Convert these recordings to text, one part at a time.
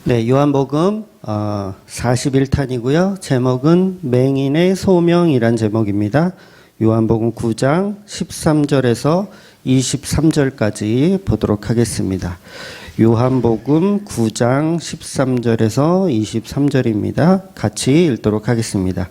네, 요한복음 41탄이고요. 제목은 맹인의 소명이란 제목입니다. 요한복음 9장 13절에서 23절까지 보도록 하겠습니다. 요한복음 9장 13절에서 23절입니다. 같이 읽도록 하겠습니다.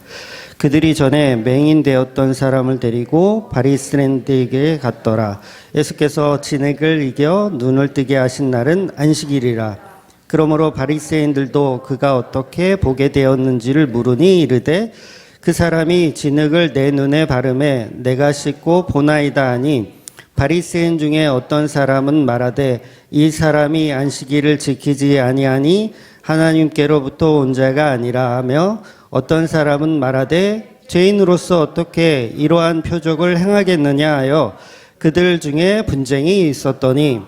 그들이 전에 맹인 되었던 사람을 데리고 바리새인들에게 갔더라. 예수께서 진액을 이겨 눈을 뜨게 하신 날은 안식일이라. 그러므로 바리새인들도 그가 어떻게 보게 되었는지를 물으니 이르되 그 사람이 진흙을 내 눈에 바르매 내가 씻고 보나이다 하니, 바리새인 중에 어떤 사람은 말하되 이 사람이 안식일을 지키지 아니하니 하나님께로부터 온 자가 아니라 하며, 어떤 사람은 말하되 죄인으로서 어떻게 이러한 표적을 행하겠느냐 하여 그들 중에 분쟁이 있었더니,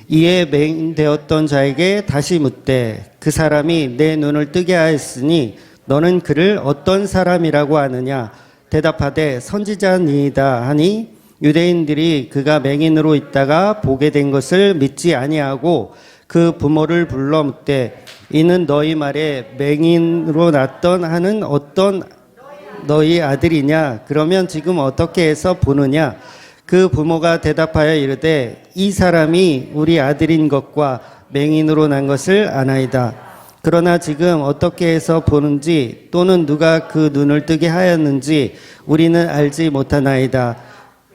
이에 맹인 되었던 자에게 다시 묻되 그 사람이 내 눈을 뜨게 하였으니 너는 그를 어떤 사람이라고 하느냐? 대답하되 선지자니이다 하니, 유대인들이 그가 맹인으로 있다가 보게 된 것을 믿지 아니하고 그 부모를 불러 묻되 이는 너희 말에 맹인으로 났던 하는 어떤 너희 아들이냐? 그러면 지금 어떻게 해서 보느냐? 그 부모가 대답하여 이르되 이 사람이 우리 아들인 것과 맹인으로 난 것을 아나이다. 그러나 지금 어떻게 해서 보는지 또는 누가 그 눈을 뜨게 하였는지 우리는 알지 못하나이다.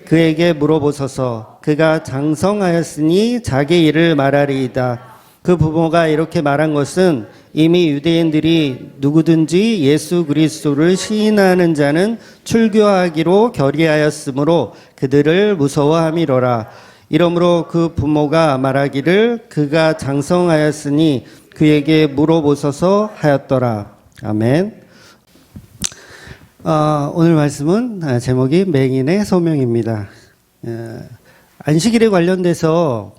그에게 물어보소서. 그가 장성하였으니 자기 일을 말하리이다. 그 부모가 이렇게 말한 것은 이미 유대인들이 누구든지 예수 그리스도를 시인하는 자는 출교하기로 결의하였으므로 그들을 무서워함이로라. 이러므로 그 부모가 말하기를 그가 장성하였으니 그에게 물어보소서 하였더라. 아멘. 오늘 말씀은 제목이 맹인의 소명입니다. 안식일에 관련돼서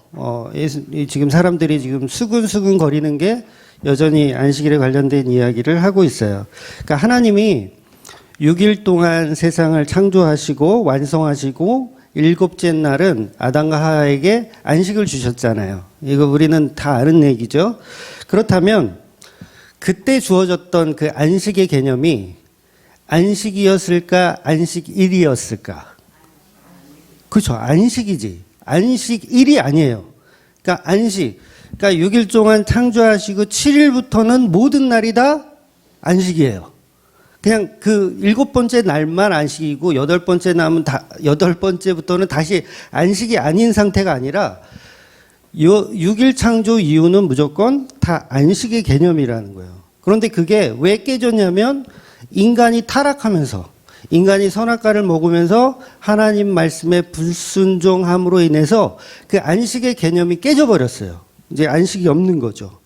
지금 사람들이 지금 수근수근 거리는 게 여전히 안식일에 관련된 이야기를 하고 있어요. 그러니까 하나님이 6일 동안 세상을 창조하시고 완성하시고 일곱째 날은 아담과 하와에게 안식을 주셨잖아요. 이거 우리는 다 아는 얘기죠. 그렇다면 그때 주어졌던 그 안식의 개념이 안식이었을까, 안식일이었을까? 그렇죠. 안식이지. 안식일이 아니에요. 그러니까 안식. 그러니까 6일 동안 창조하시고 7일부터는 모든 날이 다 안식이에요. 그냥 그 7번째 날만 안식이고 8번째부터는 다시 안식이 아닌 상태가 아니라 6일 창조 이유는 무조건 다 안식의 개념이라는 거예요. 그런데 그게 왜 깨졌냐면 인간이 타락하면서, 인간이 선악과를 먹으면서 하나님 말씀에 불순종함으로 인해서 그 안식의 개념이 깨져버렸어요. 이제 안식이 없는 거죠.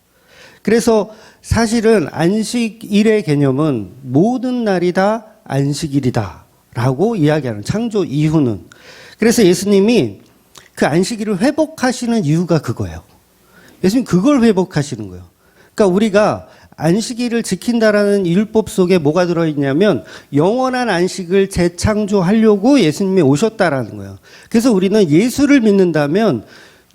그래서 사실은 안식일의 개념은 모든 날이 다 안식일이다 라고 이야기하는, 창조 이후는. 그래서 예수님이 그 안식일을 회복하시는 이유가 그거예요. 예수님 그걸 회복하시는 거예요. 그러니까 우리가 안식일을 지킨다라는 율법 속에 뭐가 들어있냐면 영원한 안식을 재창조하려고 예수님이 오셨다라는 거예요. 그래서 우리는 예수를 믿는다면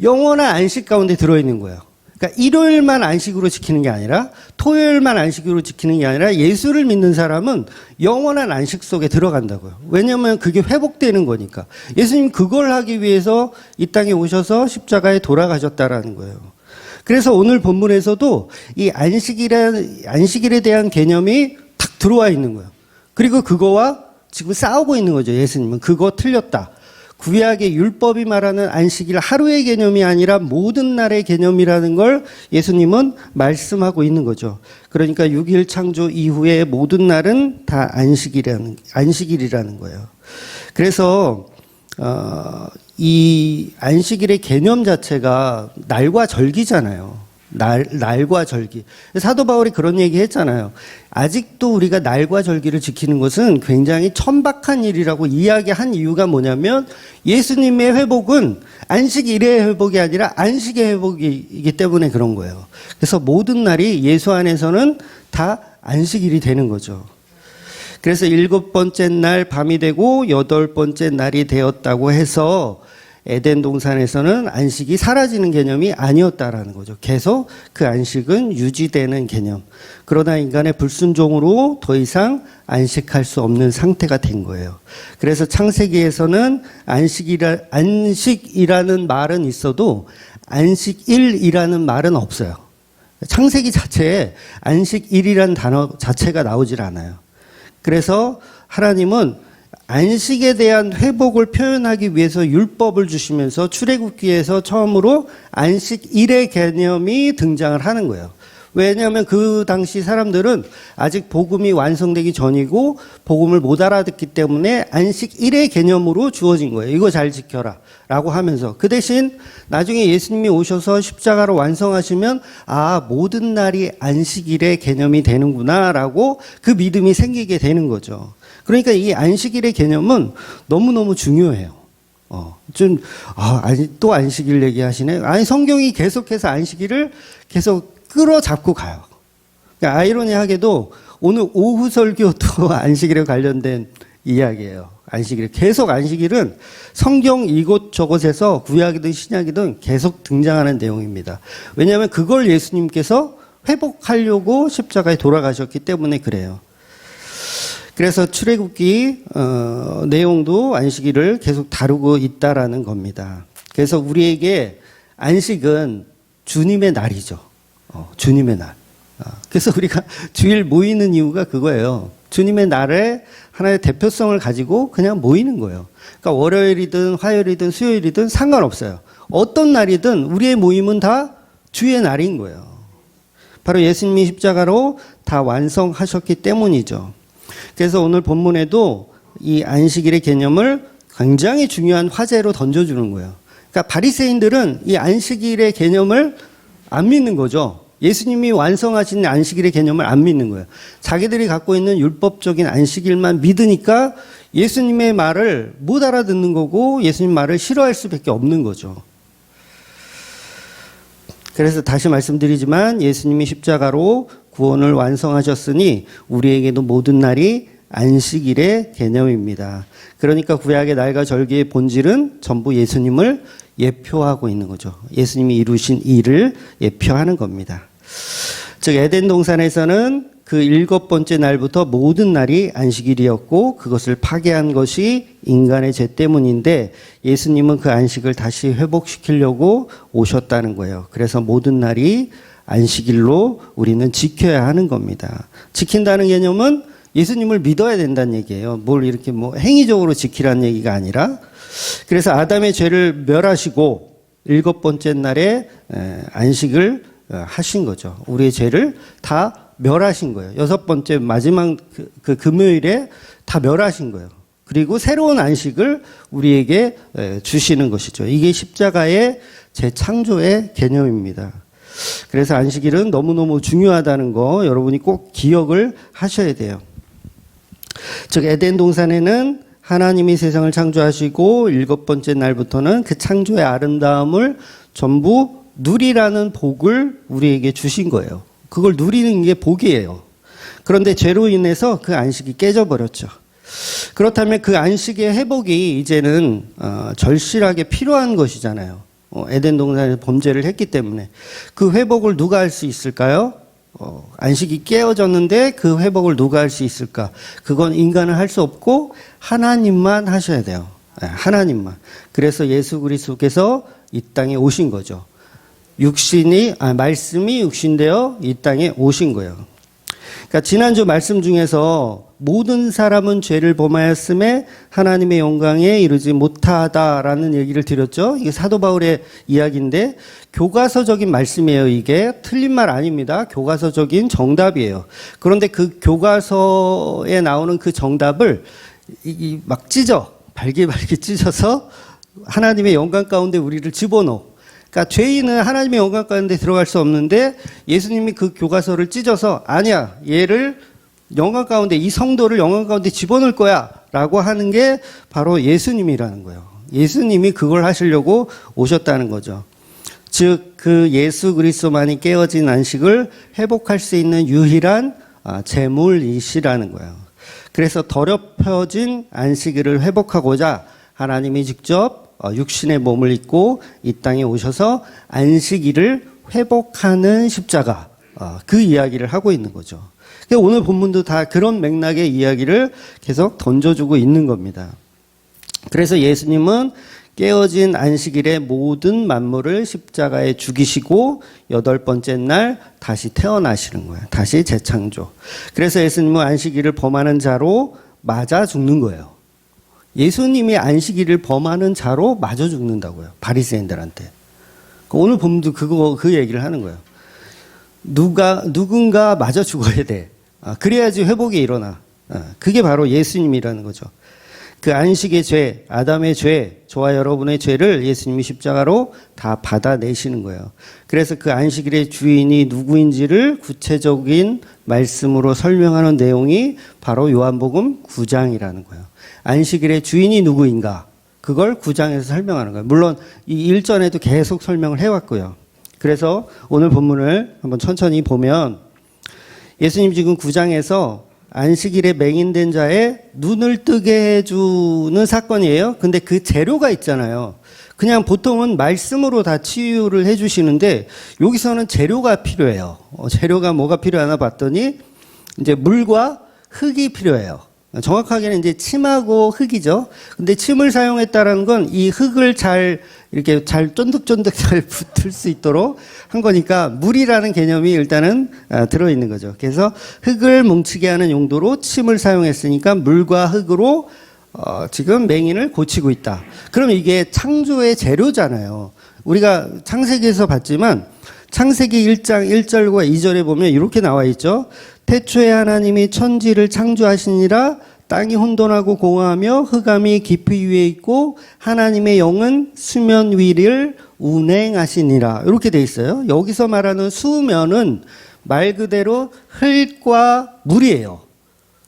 영원한 안식 가운데 들어있는 거예요. 그러니까 일요일만 안식으로 지키는 게 아니라, 토요일만 안식으로 지키는 게 아니라 예수를 믿는 사람은 영원한 안식 속에 들어간다고요. 왜냐하면 그게 회복되는 거니까. 예수님 그걸 하기 위해서 이 땅에 오셔서 십자가에 돌아가셨다라는 거예요. 그래서 오늘 본문에서도 이 안식일에 대한 개념이 탁 들어와 있는 거예요. 그리고 그거와 지금 싸우고 있는 거죠. 예수님은 그거 틀렸다. 구약의 율법이 말하는 안식일 하루의 개념이 아니라 모든 날의 개념이라는 걸 예수님은 말씀하고 있는 거죠. 그러니까 6일 창조 이후에 모든 날은 다 안식일이라는 거예요. 그래서 이 안식일의 개념 자체가 날과 절기잖아요. 날과 절기. 사도 바울이 그런 얘기 했잖아요. 아직도 우리가 날과 절기를 지키는 것은 굉장히 천박한 일이라고 이야기한 이유가 뭐냐면 예수님의 회복은 안식일의 회복이 아니라 안식의 회복이기 때문에 그런 거예요. 그래서 모든 날이 예수 안에서는 다 안식일이 되는 거죠. 그래서 7번째 날 밤이 되고 8번째 날이 되었다고 해서 에덴 동산에서는 안식이 사라지는 개념이 아니었다라는 거죠. 계속 그 안식은 유지되는 개념. 그러나 인간의 불순종으로 더 이상 안식할 수 없는 상태가 된 거예요. 그래서 창세기에서는 안식이라는 말은 있어도 안식일이라는 말은 없어요. 창세기 자체에 안식일이라는 단어 자체가 나오질 않아요. 그래서 하나님은 안식에 대한 회복을 표현하기 위해서 율법을 주시면서 출애굽기에서 처음으로 안식일의 개념이 등장을 하는 거예요. 왜냐하면 그 당시 사람들은 아직 복음이 완성되기 전이고 복음을 못 알아듣기 때문에 안식일의 개념으로 주어진 거예요. 이거 잘 지켜라 라고 하면서, 그 대신 나중에 예수님이 오셔서 십자가로 완성하시면 모든 날이 안식일의 개념이 되는구나 라고 그 믿음이 생기게 되는 거죠. 그러니까 이 안식일의 개념은 너무너무 중요해요. 또 안식일 얘기하시네. 아니, 성경이 계속해서 안식일을 계속 끌어잡고 가요. 그러니까 아이러니하게도 오늘 오후 설교도 안식일에 관련된 이야기예요. 계속 안식일은 성경 이곳저곳에서 구약이든 신약이든 계속 등장하는 내용입니다. 왜냐하면 그걸 예수님께서 회복하려고 십자가에 돌아가셨기 때문에 그래요. 그래서 출애굽기 내용도 안식일을 계속 다루고 있다라는 겁니다. 그래서 우리에게 안식은 주님의 날이죠. 주님의 날. 그래서 우리가 주일 모이는 이유가 그거예요. 주님의 날에 하나의 대표성을 가지고 그냥 모이는 거예요. 그러니까 월요일이든 화요일이든 수요일이든 상관없어요. 어떤 날이든 우리의 모임은 다 주의 날인 거예요. 바로 예수님이 십자가로 다 완성하셨기 때문이죠. 그래서 오늘 본문에도 이 안식일의 개념을 굉장히 중요한 화제로 던져주는 거예요. 그러니까 바리새인들은 이 안식일의 개념을 안 믿는 거죠. 예수님이 완성하신 안식일의 개념을 안 믿는 거예요. 자기들이 갖고 있는 율법적인 안식일만 믿으니까 예수님의 말을 못 알아듣는 거고 예수님 말을 싫어할 수밖에 없는 거죠. 그래서 다시 말씀드리지만 예수님이 십자가로 구원을 완성하셨으니 우리에게도 모든 날이 안식일의 개념입니다. 그러니까 구약의 날과 절기의 본질은 전부 예수님을 예표하고 있는 거죠. 예수님이 이루신 일을 예표하는 겁니다. 즉 에덴 동산에서는 그 7번째 날부터 모든 날이 안식일이었고 그것을 파괴한 것이 인간의 죄 때문인데 예수님은 그 안식을 다시 회복시키려고 오셨다는 거예요. 그래서 모든 날이 안식일로 우리는 지켜야 하는 겁니다. 지킨다는 개념은 예수님을 믿어야 된다는 얘기예요. 뭘 이렇게 행위적으로 지키라는 얘기가 아니라, 그래서 아담의 죄를 멸하시고 7번째 날에 안식을 하신 거죠. 우리의 죄를 다 멸하신 거예요. 6번째 마지막 그 금요일에 다 멸하신 거예요. 그리고 새로운 안식을 우리에게 주시는 것이죠. 이게 십자가의 재창조의 개념입니다. 그래서 안식일은 너무너무 중요하다는 거 여러분이 꼭 기억을 하셔야 돼요. 즉 에덴 동산에는 하나님이 세상을 창조하시고 7번째 날부터는 그 창조의 아름다움을 전부 누리라는 복을 우리에게 주신 거예요. 그걸 누리는 게 복이에요. 그런데 죄로 인해서 그 안식이 깨져버렸죠. 그렇다면 그 안식의 회복이 이제는 절실하게 필요한 것이잖아요. 에덴 동산에서 범죄를 했기 때문에 그 회복을 누가 할 수 있을까요? 안식이 깨어졌는데 그 회복을 누가 할 수 있을까? 그건 인간은 할 수 없고 하나님만 하셔야 돼요. 하나님만. 그래서 예수 그리스도께서 이 땅에 오신 거죠. 말씀이 육신되어 이 땅에 오신 거예요. 그러니까 지난주 말씀 중에서 모든 사람은 죄를 범하였음에 하나님의 영광에 이르지 못하다라는 얘기를 드렸죠. 이게 사도 바울의 이야기인데 교과서적인 말씀이에요. 이게 틀린 말 아닙니다. 교과서적인 정답이에요. 그런데 그 교과서에 나오는 그 정답을 막 발기발기 찢어서 하나님의 영광 가운데 우리를 집어넣어. 그러니까 죄인은 하나님의 영광 가운데 들어갈 수 없는데 예수님이 그 교과서를 찢어서 아니야, 얘를 영광 가운데, 이 성도를 영광 가운데 집어넣을 거야 라고 하는 게 바로 예수님이라는 거예요. 예수님이 그걸 하시려고 오셨다는 거죠. 즉 그 예수 그리스도만이 깨어진 안식을 회복할 수 있는 유일한 제물이시라는 거예요. 그래서 더럽혀진 안식일을 회복하고자 하나님이 직접 육신의 몸을 입고 이 땅에 오셔서 안식일을 회복하는 십자가, 그 이야기를 하고 있는 거죠. 오늘 본문도 다 그런 맥락의 이야기를 계속 던져주고 있는 겁니다. 그래서 예수님은 깨어진 안식일의 모든 만물을 십자가에 죽이시고 8번째 날 다시 태어나시는 거예요. 다시 재창조. 그래서 예수님은 안식일을 범하는 자로 맞아 죽는 거예요. 예수님이 안식일을 범하는 자로 맞아 죽는다고요. 바리새인들한테. 오늘 본문도 그 얘기를 하는 거예요. 누군가 맞아 죽어야 돼. 그래야지 회복이 일어나. 그게 바로 예수님이라는 거죠. 그 안식의 죄, 아담의 죄, 저와 여러분의 죄를 예수님이 십자가로 다 받아내시는 거예요. 그래서 그 안식일의 주인이 누구인지를 구체적인 말씀으로 설명하는 내용이 바로 요한복음 9장이라는 거예요. 안식일의 주인이 누구인가? 그걸 9장에서 설명하는 거예요. 물론 이 1전에도 계속 설명을 해왔고요. 그래서 오늘 본문을 한번 천천히 보면 예수님 지금 9장에서 안식일에 맹인된 자의 눈을 뜨게 해주는 사건이에요. 근데 그 재료가 있잖아요. 그냥 보통은 말씀으로 다 치유를 해주시는데 여기서는 재료가 필요해요. 재료가 뭐가 필요하나 봤더니 이제 물과 흙이 필요해요. 정확하게는 이제 침하고 흙이죠. 근데 침을 사용했다라는 건 이 흙을 이렇게 잘 쫀득쫀득 잘 붙을 수 있도록 한 거니까 물이라는 개념이 일단은 들어있는 거죠. 그래서 흙을 뭉치게 하는 용도로 침을 사용했으니까 물과 흙으로 지금 맹인을 고치고 있다. 그럼 이게 창조의 재료잖아요. 우리가 창세기에서 봤지만 창세기 1장 1절과 2절에 보면 이렇게 나와 있죠. 태초에 하나님이 천지를 창조하시니라. 땅이 혼돈하고 공허하며 흑암이 깊이 위에 있고 하나님의 영은 수면 위를 운행하시니라. 이렇게 돼 있어요. 여기서 말하는 수면은 말 그대로 흙과 물이에요.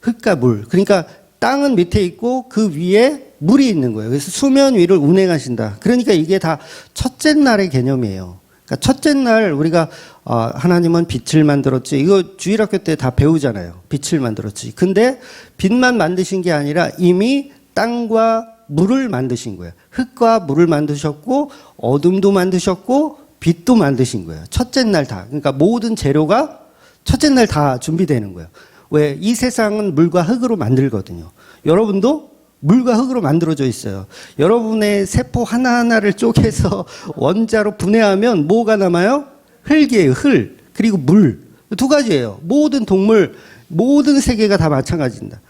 흙과 물. 그러니까 땅은 밑에 있고 그 위에 물이 있는 거예요. 그래서 수면 위를 운행하신다. 그러니까 이게 다 첫째 날의 개념이에요. 그러니까 첫째 날 우리가 하나님은 빛을 만들었지. 이거 주일학교 때 다 배우잖아요. 빛을 만들었지. 근데 빛만 만드신 게 아니라 이미 땅과 물을 만드신 거예요. 흙과 물을 만드셨고 어둠도 만드셨고 빛도 만드신 거예요. 첫째 날 다. 그러니까 모든 재료가 첫째 날 다 준비되는 거예요. 왜? 이 세상은 물과 흙으로 만들거든요. 여러분도 물과 흙으로 만들어져 있어요. 여러분의 세포 하나하나를 쪼개서 원자로 분해하면 뭐가 남아요? 흙이에요. 흙. 그리고 물. 두 가지예요. 모든 동물, 모든 세계가 다 마찬가지입니다.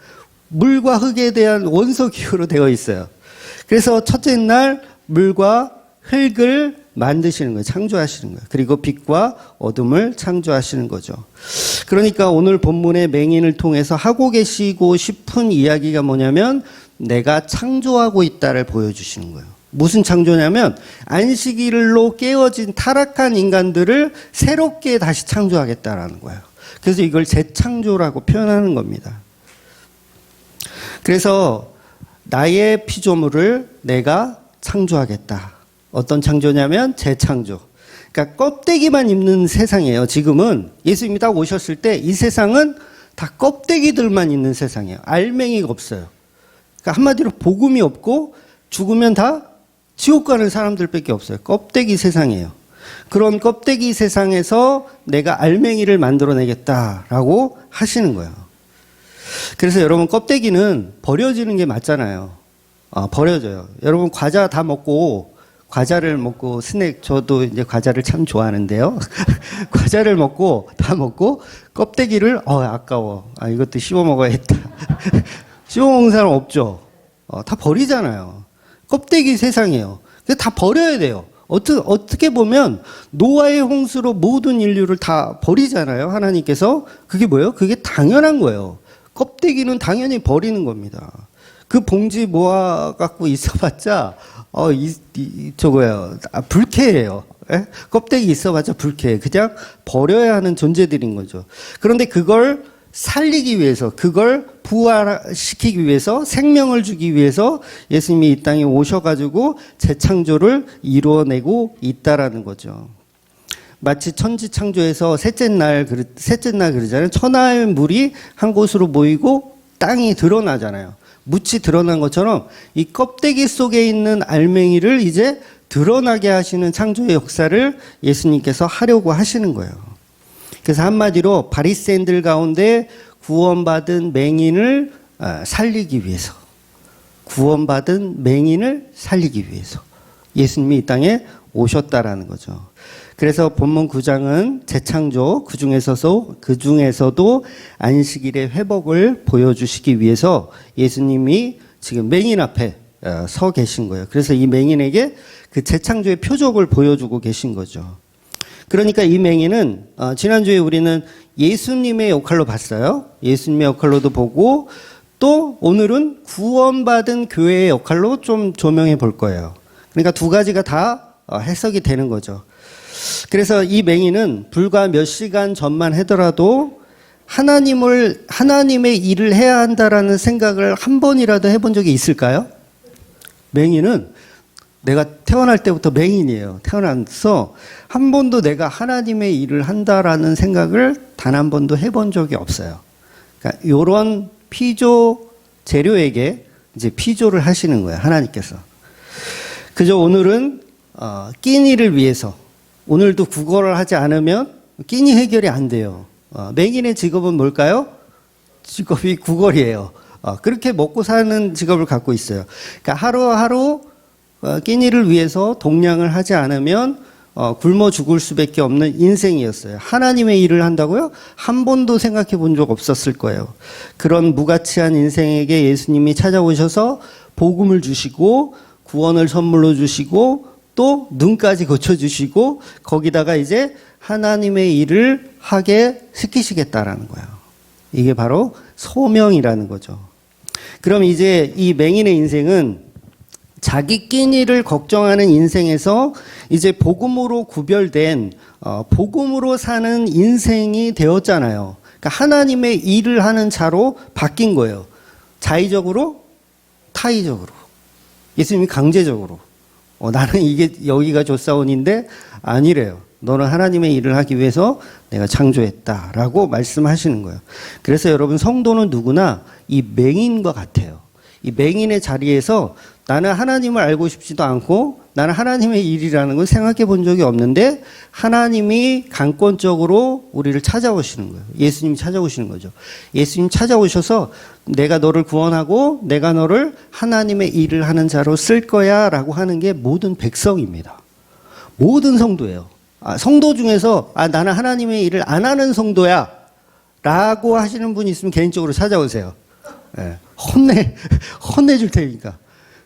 물과 흙에 대한 원소 기호로 되어 있어요. 그래서 첫째 날 물과 흙을 만드시는 거예요. 창조하시는 거예요. 그리고 빛과 어둠을 창조하시는 거죠. 그러니까 오늘 본문의 맹인을 통해서 하고 계시고 싶은 이야기가 뭐냐면 내가 창조하고 있다를 보여주시는 거예요. 무슨 창조냐면 안식일로 깨어진 타락한 인간들을 새롭게 다시 창조하겠다라는 거예요. 그래서 이걸 재창조라고 표현하는 겁니다. 그래서 나의 피조물을 내가 창조하겠다. 어떤 창조냐면 재창조. 그러니까 껍데기만 입는 세상이에요. 지금은 예수님이 딱 오셨을 때 이 세상은 다 껍데기들만 있는 세상이에요. 알맹이가 없어요. 그러니까 한마디로 복음이 없고 죽으면 다 지옥 가는 사람들밖에 없어요. 껍데기 세상이에요. 그런 껍데기 세상에서 내가 알맹이를 만들어내겠다라고 하시는 거예요. 그래서 여러분 껍데기는 버려지는 게 맞잖아요. 버려져요. 여러분 과자 다 먹고 과자를 먹고 스낵 저도 이제 과자를 참 좋아하는데요. 과자를 먹고 다 먹고 껍데기를 아까워. 이것도 씹어 먹어야겠다. 씹어 먹는 사람 없죠. 다 버리잖아요. 껍데기 세상이에요. 다 버려야 돼요. 어떻게 보면 노아의 홍수로 모든 인류를 다 버리잖아요. 하나님께서. 그게 뭐예요? 그게 당연한 거예요. 껍데기는 당연히 버리는 겁니다. 그 봉지 모아 갖고 있어봤자 저거예요. 불쾌해요. 예? 껍데기 있어봤자 불쾌해. 그냥 버려야 하는 존재들인 거죠. 그런데 그걸 살리기 위해서, 그걸 부활시키기 위해서, 생명을 주기 위해서 예수님이 이 땅에 오셔가지고 재창조를 이루어내고 있다라는 거죠. 마치 천지 창조에서 셋째 날 그러잖아요. 천하의 물이 한 곳으로 모이고 땅이 드러나잖아요. 묻이 드러난 것처럼 이 껍데기 속에 있는 알맹이를 이제 드러나게 하시는 창조의 역사를 예수님께서 하려고 하시는 거예요. 그래서 한마디로 바리새인들 가운데 구원받은 맹인을 살리기 위해서, 구원받은 맹인을 살리기 위해서 예수님이 이 땅에 오셨다라는 거죠. 그래서 본문 9장은 재창조, 그 중에서도 안식일의 회복을 보여주시기 위해서 예수님이 지금 맹인 앞에 서 계신 거예요. 그래서 이 맹인에게 그 재창조의 표적을 보여주고 계신 거죠. 그러니까 이 맹인은 지난주에 우리는 예수님의 역할로 봤어요. 예수님의 역할로도 보고 또 오늘은 구원받은 교회의 역할로 좀 조명해 볼 거예요. 그러니까 두 가지가 다 해석이 되는 거죠. 그래서 이 맹인은 불과 몇 시간 전만 하더라도 하나님의 일을 해야 한다라는 생각을 한 번이라도 해본 적이 있을까요? 맹인은 내가 태어날 때부터 맹인이에요. 태어나서 한 번도 내가 하나님의 일을 한다라는 생각을 단 한 번도 해본 적이 없어요. 그러니까 이런 피조 재료에게 이제 피조를 하시는 거예요. 하나님께서. 그저 오늘은 끼니를 위해서, 오늘도 국어를 하지 않으면 끼니 해결이 안 돼요. 맹인의 직업은 뭘까요? 직업이 구걸이에요. 그렇게 먹고 사는 직업을 갖고 있어요. 그러니까 하루하루 끼니를 위해서 동냥을 하지 않으면 굶어 죽을 수밖에 없는 인생이었어요. 하나님의 일을 한다고요? 한 번도 생각해 본 적 없었을 거예요. 그런 무가치한 인생에게 예수님이 찾아오셔서 복음을 주시고 구원을 선물로 주시고 또 눈까지 고쳐주시고 거기다가 이제 하나님의 일을 하게 시키시겠다라는 거예요. 이게 바로 소명이라는 거죠. 그럼 이제 이 맹인의 인생은 자기 끼니를 걱정하는 인생에서 이제 복음으로 구별된 복음으로 사는 인생이 되었잖아요. 그러니까 하나님의 일을 하는 자로 바뀐 거예요. 자의적으로, 타의적으로. 예수님이 강제적으로. 나는 이게 여기가 좋사온인데 아니래요. 너는 하나님의 일을 하기 위해서 내가 창조했다라고 말씀하시는 거예요. 그래서 여러분 성도는 누구나 이 맹인과 같아요. 이 맹인의 자리에서 나는 하나님을 알고 싶지도 않고 나는 하나님의 일이라는 걸 생각해 본 적이 없는데 하나님이 강권적으로 우리를 찾아오시는 거예요. 예수님이 찾아오시는 거죠. 예수님 찾아오셔서 내가 너를 구원하고 내가 너를 하나님의 일을 하는 자로 쓸 거야 라고 하는 게 모든 백성입니다. 모든 성도예요. 성도 중에서 나는 하나님의 일을 안 하는 성도야 라고 하시는 분이 있으면 개인적으로 찾아오세요. 네. 혼내줄 테니까.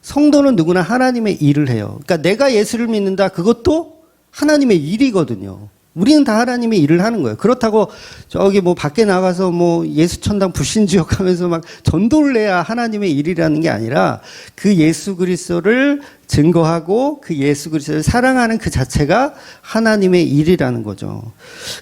성도는 누구나 하나님의 일을 해요. 그러니까 내가 예수를 믿는다. 그것도 하나님의 일이거든요. 우리는 다 하나님의 일을 하는 거예요. 그렇다고 저기 뭐 밖에 나가서 뭐 예수천당 불신지역 하면서 막 전도를 해야 하나님의 일이라는 게 아니라 그 예수 그리스도를 증거하고 그 예수 그리스도를 사랑하는 그 자체가 하나님의 일이라는 거죠.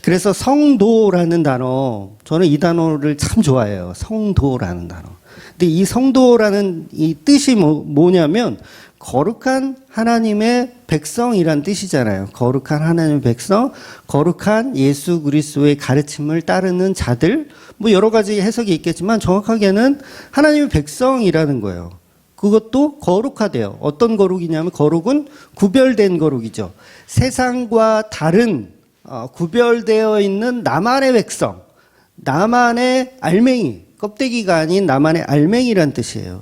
그래서 성도라는 단어, 저는 이 단어를 참 좋아해요. 성도라는 단어. 근데 이 성도라는 이 뜻이 뭐냐면 거룩한 하나님의 백성이란 뜻이잖아요. 거룩한 하나님의 백성, 거룩한 예수 그리스도의 가르침을 따르는 자들, 뭐 여러 가지 해석이 있겠지만 정확하게는 하나님의 백성이라는 거예요. 그것도 거룩하대요. 어떤 거룩이냐면 거룩은 구별된 거룩이죠. 세상과 다른 구별되어 있는 나만의 백성, 나만의 알맹이, 껍데기가 아닌 나만의 알맹이란 뜻이에요.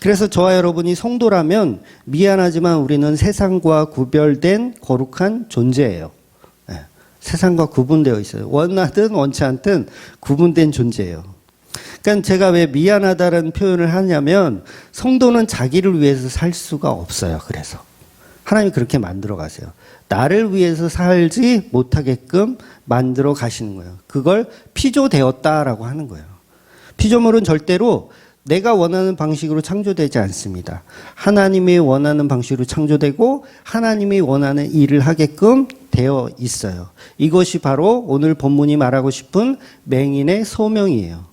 그래서 저와 여러분이 성도라면 미안하지만 우리는 세상과 구별된 거룩한 존재예요. 네. 세상과 구분되어 있어요. 원하든 원치 않든 구분된 존재예요. 그러니까 제가 왜 미안하다는 표현을 하냐면 성도는 자기를 위해서 살 수가 없어요. 그래서 하나님이 그렇게 만들어 가세요. 나를 위해서 살지 못하게끔 만들어 가시는 거예요. 그걸 피조되었다라고 하는 거예요. 피조물은 절대로 내가 원하는 방식으로 창조되지 않습니다. 하나님이 원하는 방식으로 창조되고 하나님이 원하는 일을 하게끔 되어 있어요. 이것이 바로 오늘 본문이 말하고 싶은 맹인의 소명이에요.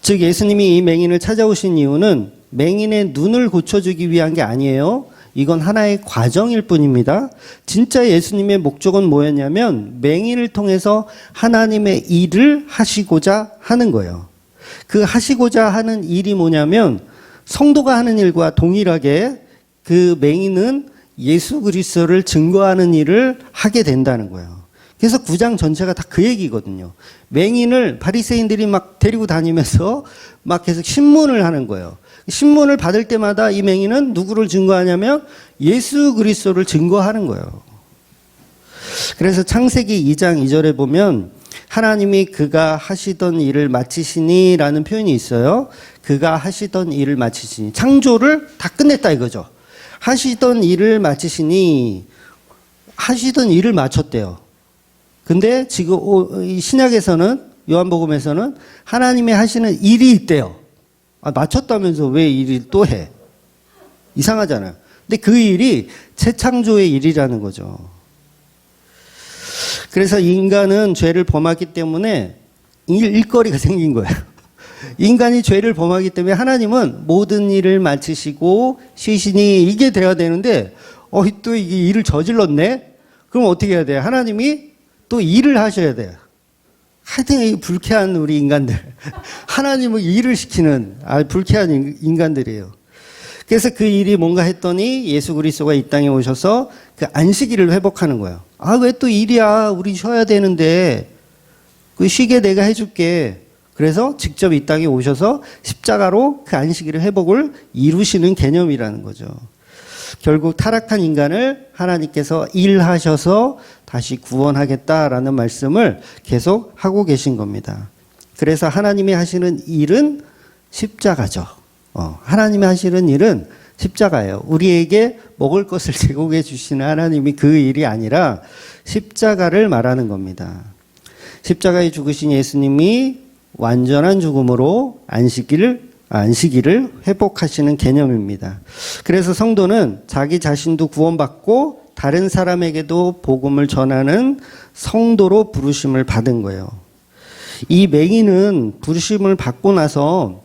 즉 예수님이 이 맹인을 찾아오신 이유는 맹인의 눈을 고쳐주기 위한 게 아니에요. 이건 하나의 과정일 뿐입니다. 진짜 예수님의 목적은 뭐였냐면 맹인을 통해서 하나님의 일을 하시고자 하는 거예요. 그 하시고자 하는 일이 뭐냐면 성도가 하는 일과 동일하게 그 맹인은 예수 그리스도를 증거하는 일을 하게 된다는 거예요. 그래서 9장 전체가 다 그 얘기거든요. 맹인을 바리새인들이 막 데리고 다니면서 막 계속 신문을 하는 거예요. 신문을 받을 때마다 이 맹인은 누구를 증거하냐면 예수 그리스도를 증거하는 거예요. 그래서 창세기 2장 2절에 보면 하나님이 그가 하시던 일을 마치시니 라는 표현이 있어요. 그가 하시던 일을 마치시니. 창조를 다 끝냈다 이거죠. 하시던 일을 마치시니. 하시던 일을 마쳤대요. 근데 지금 이 신약에서는, 요한복음에서는 하나님이 하시는 일이 있대요. 마쳤다면서 왜 일을 또 해? 이상하잖아요. 근데 그 일이 재창조의 일이라는 거죠. 그래서 인간은 죄를 범하기 때문에 일거리가 생긴 거예요. 인간이 죄를 범하기 때문에 하나님은 모든 일을 마치시고 쉬시니 이게 돼야 되는데 또 이게 일을 저질렀네? 그럼 어떻게 해야 돼요? 하나님이 또 일을 하셔야 돼요. 하여튼 이 불쾌한 우리 인간들. 하나님은 일을 시키는 불쾌한 인간들이에요. 그래서 그 일이 뭔가 했더니 예수 그리스도가 이 땅에 오셔서 그 안식일을 회복하는 거예요. 왜 또 일이야? 우리 쉬어야 되는데. 그 쉬게 내가 해줄게. 그래서 직접 이 땅에 오셔서 십자가로 그 안식일의 회복을 이루시는 개념이라는 거죠. 결국 타락한 인간을 하나님께서 일하셔서 다시 구원하겠다라는 말씀을 계속 하고 계신 겁니다. 그래서 하나님이 하시는 일은 십자가죠. 하나님이 하시는 일은 십자가예요. 우리에게 먹을 것을 제공해 주시는 하나님이 그 일이 아니라 십자가를 말하는 겁니다. 십자가에 죽으신 예수님이 완전한 죽음으로 안식일을 회복하시는 개념입니다. 그래서 성도는 자기 자신도 구원받고 다른 사람에게도 복음을 전하는 성도로 부르심을 받은 거예요. 이 맹인은 부르심을 받고 나서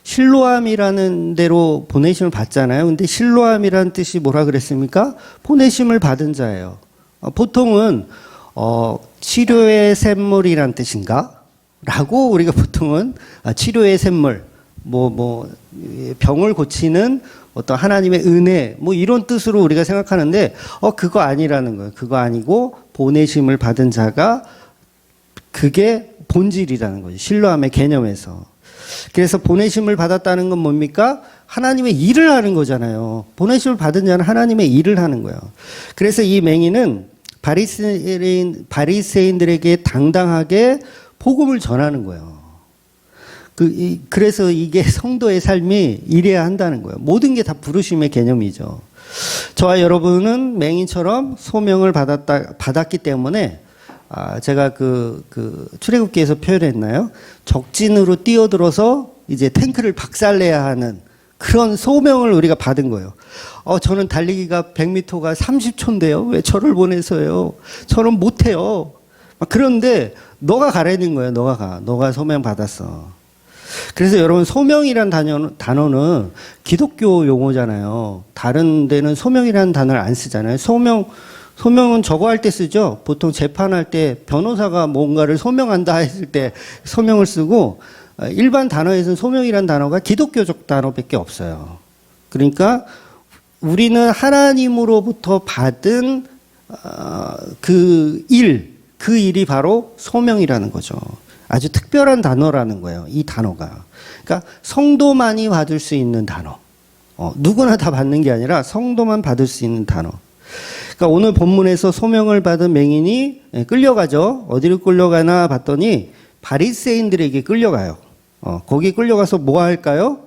실로암이라는 데로 보내심을 받잖아요. 근데 실로암이라는 뜻이 뭐라 그랬습니까? 보내심을 받은 자예요. 보통은 치료의 샘물이란 뜻인가? 라고 우리가 보통은 치료의 샘물, 병을 고치는 어떤 하나님의 은혜, 이런 뜻으로 우리가 생각하는데, 그거 아니라는 거예요. 그거 아니고, 보내심을 받은 자가, 그게 본질이라는 거죠. 실로암의 개념에서. 그래서 보내심을 받았다는 건 뭡니까? 하나님의 일을 하는 거잖아요. 보내심을 받은 자는 하나님의 일을 하는 거예요. 그래서 이 맹인은 바리새인들에게 당당하게 복음을 전하는 거예요. 그래서 이게 성도의 삶이 이래야 한다는 거예요. 모든 게 다 부르심의 개념이죠. 저와 여러분은 맹인처럼 소명을 받았기 때문에 제가 출애굽기에서 표현했나요? 적진으로 뛰어들어서 이제 탱크를 박살내야 하는 그런 소명을 우리가 받은 거예요. 저는 달리기가 100m가 30초인데요. 왜 저를 보내서요? 저는 못해요. 그런데 너가 가라는 거예요. 너가 소명 받았어. 그래서 여러분 소명이란 단어는 기독교 용어잖아요. 다른 데는 소명이라는 단어를 안 쓰잖아요. 소명은 저거 할 때 쓰죠. 보통 재판할 때 변호사가 뭔가를 소명한다 했을 때 소명을 쓰고 일반 단어에서는 소명이라는 단어가 기독교적 단어밖에 없어요. 그러니까 우리는 하나님으로부터 받은 그 일이 바로 소명이라는 거죠. 아주 특별한 단어라는 거예요. 이 단어가. 그러니까 성도만이 받을 수 있는 단어. 누구나 다 받는 게 아니라 성도만 받을 수 있는 단어. 그러니까 오늘 본문에서 소명을 받은 맹인이 끌려가죠. 어디로 끌려가나 봤더니 바리새인들에게 끌려가요. 거기 끌려가서 뭐 할까요?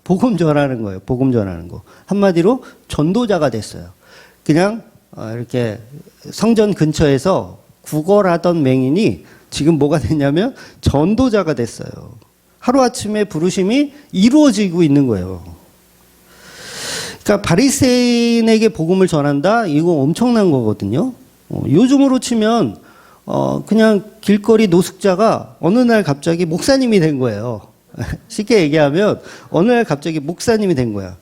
복음 전하는 거예요. 복음 전하는 거. 한마디로 전도자가 됐어요. 그냥 이렇게 성전 근처에서 구걸하던 맹인이 지금 뭐가 됐냐면 전도자가 됐어요. 하루아침에 부르심이 이루어지고 있는 거예요. 그러니까 바리새인에게 복음을 전한다? 이거 엄청난 거거든요. 요즘으로 치면 그냥 길거리 노숙자가 어느 날 갑자기 목사님이 된 거예요. 쉽게 얘기하면 어느 날 갑자기 목사님이 된 거야.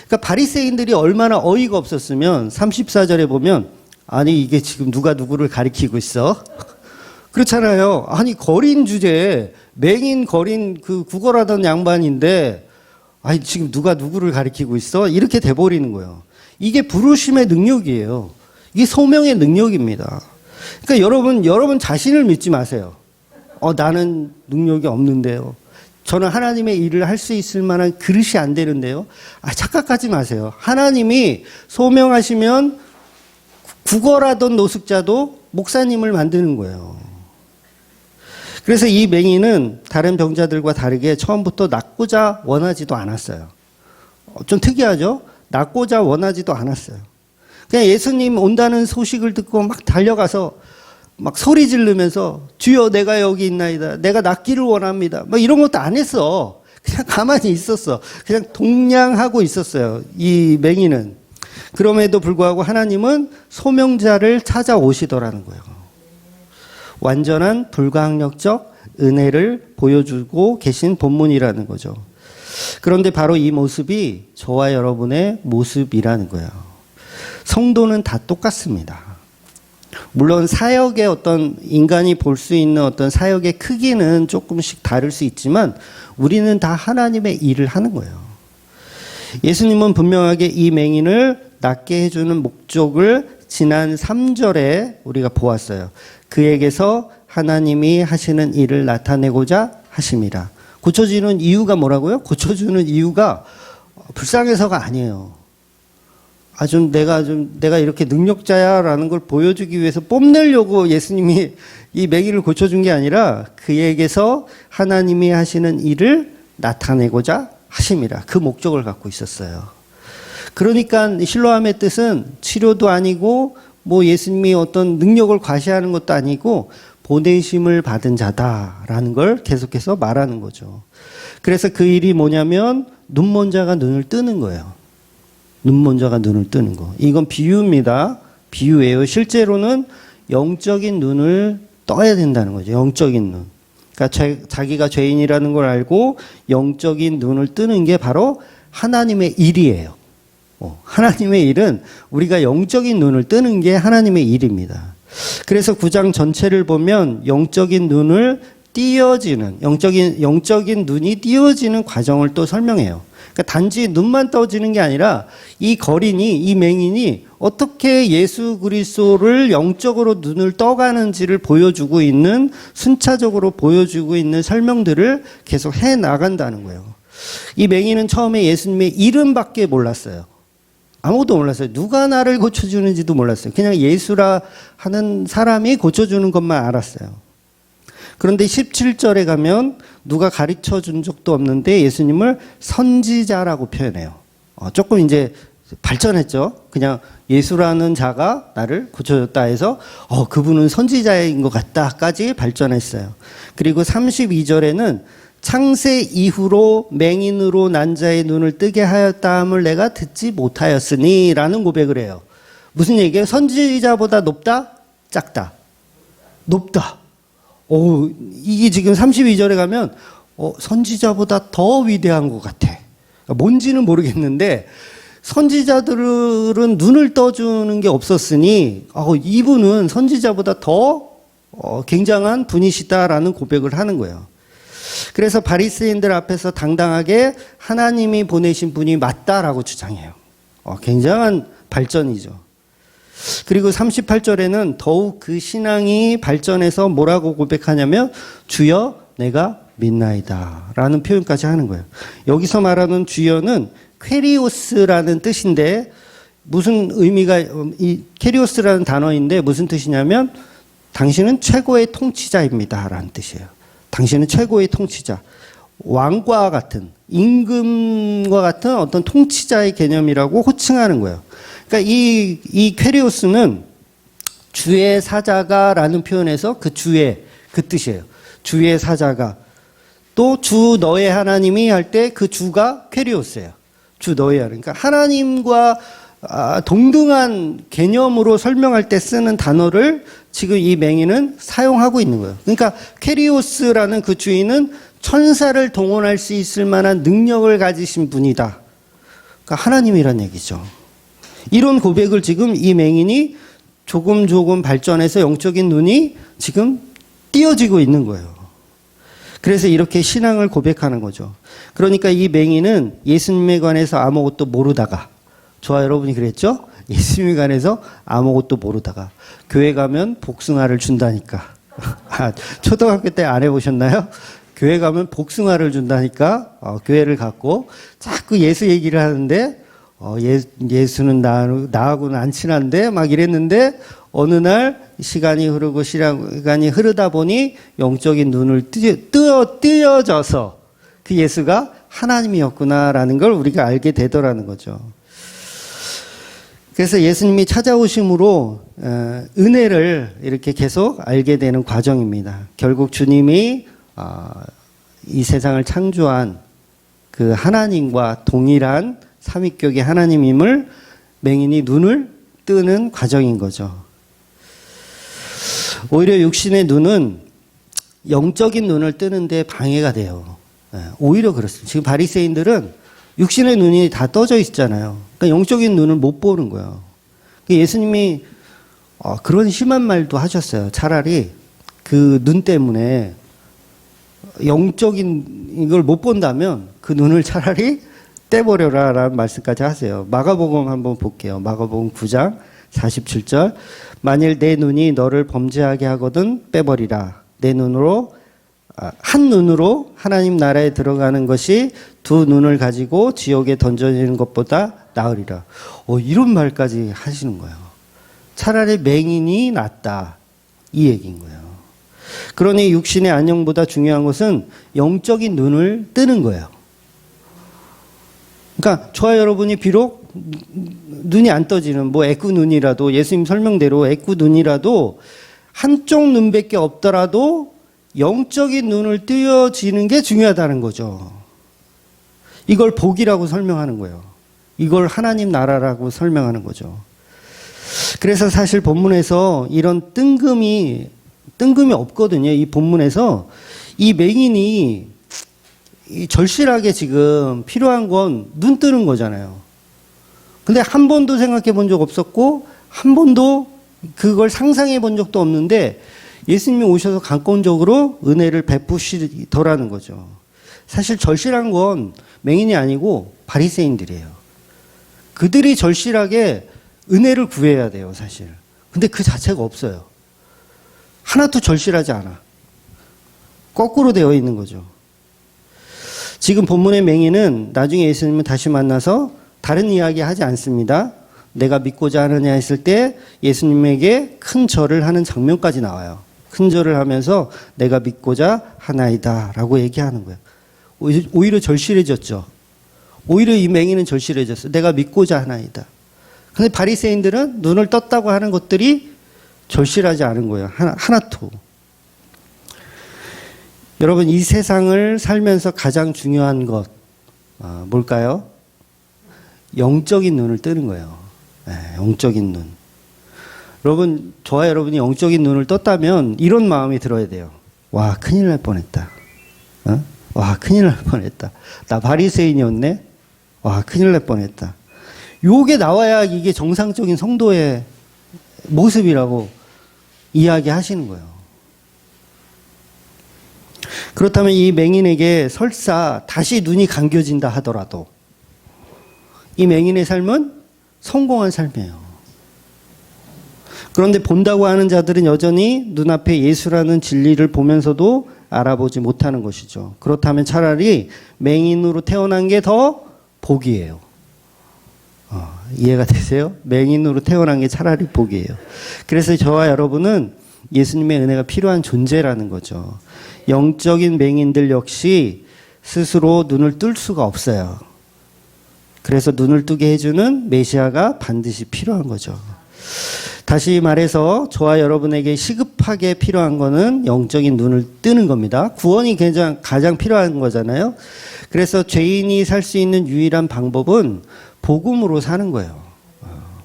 그러니까 바리새인들이 얼마나 어이가 없었으면 34절에 보면 아니 이게 지금 누가 누구를 가리키고 있어? 그렇잖아요. 아니, 거린 주제에 맹인 거린 그 구걸하던 양반인데, 아니, 지금 누가 누구를 가리키고 있어? 이렇게 돼버리는 거예요. 이게 부르심의 능력이에요. 이게 소명의 능력입니다. 그러니까 여러분 자신을 믿지 마세요. 나는 능력이 없는데요. 저는 하나님의 일을 할 수 있을 만한 그릇이 안 되는데요. 착각하지 마세요. 하나님이 소명하시면 구걸하던 노숙자도 목사님을 만드는 거예요. 그래서 이 맹인은 다른 병자들과 다르게 처음부터 낫고자 원하지도 않았어요. 좀 특이하죠? 낫고자 원하지도 않았어요. 그냥 예수님 온다는 소식을 듣고 막 달려가서 막 소리 지르면서 주여 내가 여기 있나이다. 내가 낫기를 원합니다. 막 이런 것도 안 했어. 그냥 가만히 있었어. 그냥 동냥하고 있었어요. 이 맹인은. 그럼에도 불구하고 하나님은 소명자를 찾아오시더라는 거예요. 완전한 불가항력적 은혜를 보여주고 계신 본문이라는 거죠. 그런데 바로 이 모습이 저와 여러분의 모습이라는 거예요. 성도는 다 똑같습니다. 물론 사역의 어떤 인간이 볼 수 있는 어떤 사역의 크기는 조금씩 다를 수 있지만 우리는 다 하나님의 일을 하는 거예요. 예수님은 분명하게 이 맹인을 낫게 해주는 목적을 지난 3절에 우리가 보았어요. 그에게서 하나님이 하시는 일을 나타내고자 하심이라. 고쳐지는 이유가 뭐라고요? 고쳐주는 이유가 불쌍해서가 아니에요. 내가 이렇게 능력자야라는 걸 보여주기 위해서 뽐내려고 예수님이 이 맹인을 고쳐준 게 아니라 그에게서 하나님이 하시는 일을 나타내고자 하심이라. 그 목적을 갖고 있었어요. 그러니까 실로암의 뜻은 치료도 아니고 뭐 예수님이 어떤 능력을 과시하는 것도 아니고 보내심을 받은 자다라는 걸 계속해서 말하는 거죠. 그래서 그 일이 뭐냐면 눈먼 자가 눈을 뜨는 거예요. 눈먼 자가 눈을 뜨는 거. 이건 비유입니다. 비유예요. 실제로는 영적인 눈을 떠야 된다는 거죠. 영적인 눈. 그러니까 자기가 죄인이라는 걸 알고 영적인 눈을 뜨는 게 바로 하나님의 일이에요. 하나님의 일은 우리가 영적인 눈을 뜨는 게 하나님의 일입니다. 그래서 9장 전체를 보면 영적인 눈을 띄어지는, 영적인 눈이 띄어지는 과정을 또 설명해요. 그러니까 단지 눈만 떠지는 게 아니라 이 맹인이 어떻게 예수 그리스도를 영적으로 눈을 떠가는지를 보여주고 있는, 순차적으로 보여주고 있는 설명들을 계속 해 나간다는 거예요. 이 맹인은 처음에 예수님의 이름밖에 몰랐어요. 아무것도 몰랐어요. 누가 나를 고쳐주는지도 몰랐어요. 그냥 예수라 하는 사람이 고쳐주는 것만 알았어요. 그런데 17절에 가면 누가 가르쳐 준 적도 없는데 예수님을 선지자라고 표현해요. 조금 이제 발전했죠. 그냥 예수라는 자가 나를 고쳐줬다 해서 그분은 선지자인 것 같다까지 발전했어요. 그리고 32절에는 창세 이후로 맹인으로 난 자의 눈을 뜨게 하였다함을 내가 듣지 못하였으니 라는 고백을 해요. 무슨 얘기예요? 선지자보다 높다? 작다? 높다. 이게 지금 32절에 가면 선지자보다 더 위대한 것 같아. 뭔지는 모르겠는데 선지자들은 눈을 떠주는 게 없었으니 이분은 선지자보다 더 굉장한 분이시다라는 고백을 하는 거예요. 그래서 바리새인들 앞에서 당당하게 하나님이 보내신 분이 맞다라고 주장해요. 굉장한 발전이죠. 그리고 38절에는 더욱 그 신앙이 발전해서 뭐라고 고백하냐면 주여 내가 믿나이다 라는 표현까지 하는 거예요. 여기서 말하는 주여는 퀘리오스라는 뜻인데 무슨 의미가, 이 퀘리오스라는 단어인데 무슨 뜻이냐면 당신은 최고의 통치자입니다 라는 뜻이에요. 당신은 최고의 통치자. 왕과 같은, 임금과 같은 어떤 통치자의 개념이라고 호칭하는 거예요. 그러니까 이 퀘리오스는 주의 사자가라는 표현에서 그 뜻이에요. 주의 사자가. 또 주 너의 하나님이 할 때 그 주가 퀘리오스예요. 주 너의 하나님. 그러니까 하나님과 동등한 개념으로 설명할 때 쓰는 단어를 지금 이 맹인은 사용하고 있는 거예요. 그러니까 퀘리오스라는 그 주인은 천사를 동원할 수 있을 만한 능력을 가지신 분이다. 그러니까 하나님이란 얘기죠. 이런 고백을 지금 이 맹인이 조금 발전해서 영적인 눈이 지금 띄어지고 있는 거예요. 그래서 이렇게 신앙을 고백하는 거죠. 그러니까 이 맹인은 예수님에 관해서 아무것도 모르다가, 저와 여러분이 그랬죠? 예수님에 관해서 아무것도 모르다가 교회 가면 복숭아를 준다니까. 초등학교 때 안 해보셨나요? 교회 가면 복숭아를 준다니까 교회를 갔고 자꾸 예수 얘기를 하는데 예수는 나하고는 안 친한데 막 이랬는데 어느 날 시간이 흐르다 보니 영적인 눈을 띄어져서 그 예수가 하나님이었구나라는 걸 우리가 알게 되더라는 거죠. 그래서 예수님이 찾아오심으로 은혜를 이렇게 계속 알게 되는 과정입니다. 결국 주님이 이 세상을 창조한 그 하나님과 동일한 삼위격의 하나님임을 맹인이 눈을 뜨는 과정인 거죠. 오히려 육신의 눈은 영적인 눈을 뜨는데 방해가 돼요. 오히려 그렇습니다. 지금 바리새인들은 육신의 눈이 다 떠져 있잖아요. 그러니까 영적인 눈을 못 보는 거예요. 예수님이 그런 심한 말도 하셨어요. 차라리 그 눈 때문에 영적인 이걸 못 본다면 그 눈을 차라리 떼버려라 라는 말씀까지 하세요. 마가복음 한번 볼게요. 마가복음 9장 47절. 만일 내 눈이 너를 범죄하게 하거든 빼버리라. 내 눈으로 한 눈으로 하나님 나라에 들어가는 것이 두 눈을 가지고 지옥에 던져지는 것보다 나으리라. 이런 말까지 하시는 거예요. 차라리 맹인이 낫다. 이 얘기인 거예요. 그러니 육신의 안녕보다 중요한 것은 영적인 눈을 뜨는 거예요. 그러니까 저와 여러분이 비록 눈이 안 떠지는 애꾸 눈이라도 예수님 설명대로 애꾸 눈이라도 한쪽 눈밖에 없더라도 영적인 눈을 띄어지는 게 중요하다는 거죠. 이걸 복이라고 설명하는 거예요. 이걸 하나님 나라라고 설명하는 거죠. 그래서 사실 본문에서 이런 뜬금이 없거든요. 이 본문에서 이 맹인이 절실하게 지금 필요한 건 눈 뜨는 거잖아요. 근데 한 번도 생각해 본 적 없었고 한 번도 그걸 상상해 본 적도 없는데 예수님이 오셔서 강권적으로 은혜를 베푸시더라는 거죠. 사실 절실한 건 맹인이 아니고 바리새인들이에요. 그들이 절실하게 은혜를 구해야 돼요, 사실. 근데 그 자체가 없어요. 하나도 절실하지 않아. 거꾸로 되어 있는 거죠. 지금 본문의 맹인은 나중에 예수님을 다시 만나서 다른 이야기 하지 않습니다. 내가 믿고자 하느냐 했을 때 예수님에게 큰 절을 하는 장면까지 나와요. 큰 절을 하면서 내가 믿고자 하나이다 라고 얘기하는 거예요. 오히려 절실해졌죠. 오히려 이 맹인은 절실해졌어요. 내가 믿고자 하나이다. 근데 바리새인들은 눈을 떴다고 하는 것들이 절실하지 않은 거예요. 하나도. 여러분, 이 세상을 살면서 가장 중요한 것 뭘까요? 영적인 눈을 뜨는 거예요. 영적인 눈. 여러분, 저와 여러분이 영적인 눈을 떴다면 이런 마음이 들어야 돼요. 와, 큰일 날 뻔했다. 와, 큰일 날 뻔했다. 나 바리새인이었네. 와, 큰일 날 뻔했다. 요게 나와야 이게 정상적인 성도의 모습이라고 이야기하시는 거예요. 그렇다면 이 맹인에게 설사 다시 눈이 감겨진다 하더라도 이 맹인의 삶은 성공한 삶이에요. 그런데 본다고 하는 자들은 여전히 눈앞에 예수라는 진리를 보면서도 알아보지 못하는 것이죠. 그렇다면 차라리 맹인으로 태어난 게 더 복이에요. 이해가 되세요? 맹인으로 태어난 게 차라리 복이에요. 그래서 저와 여러분은 예수님의 은혜가 필요한 존재라는 거죠. 영적인 맹인들 역시 스스로 눈을 뜰 수가 없어요. 그래서 눈을 뜨게 해주는 메시아가 반드시 필요한 거죠. 다시 말해서 저와 여러분에게 시급하게 필요한 거는 영적인 눈을 뜨는 겁니다. 구원이 가장 필요한 거잖아요. 그래서 죄인이 살 수 있는 유일한 방법은 복음으로 사는 거예요.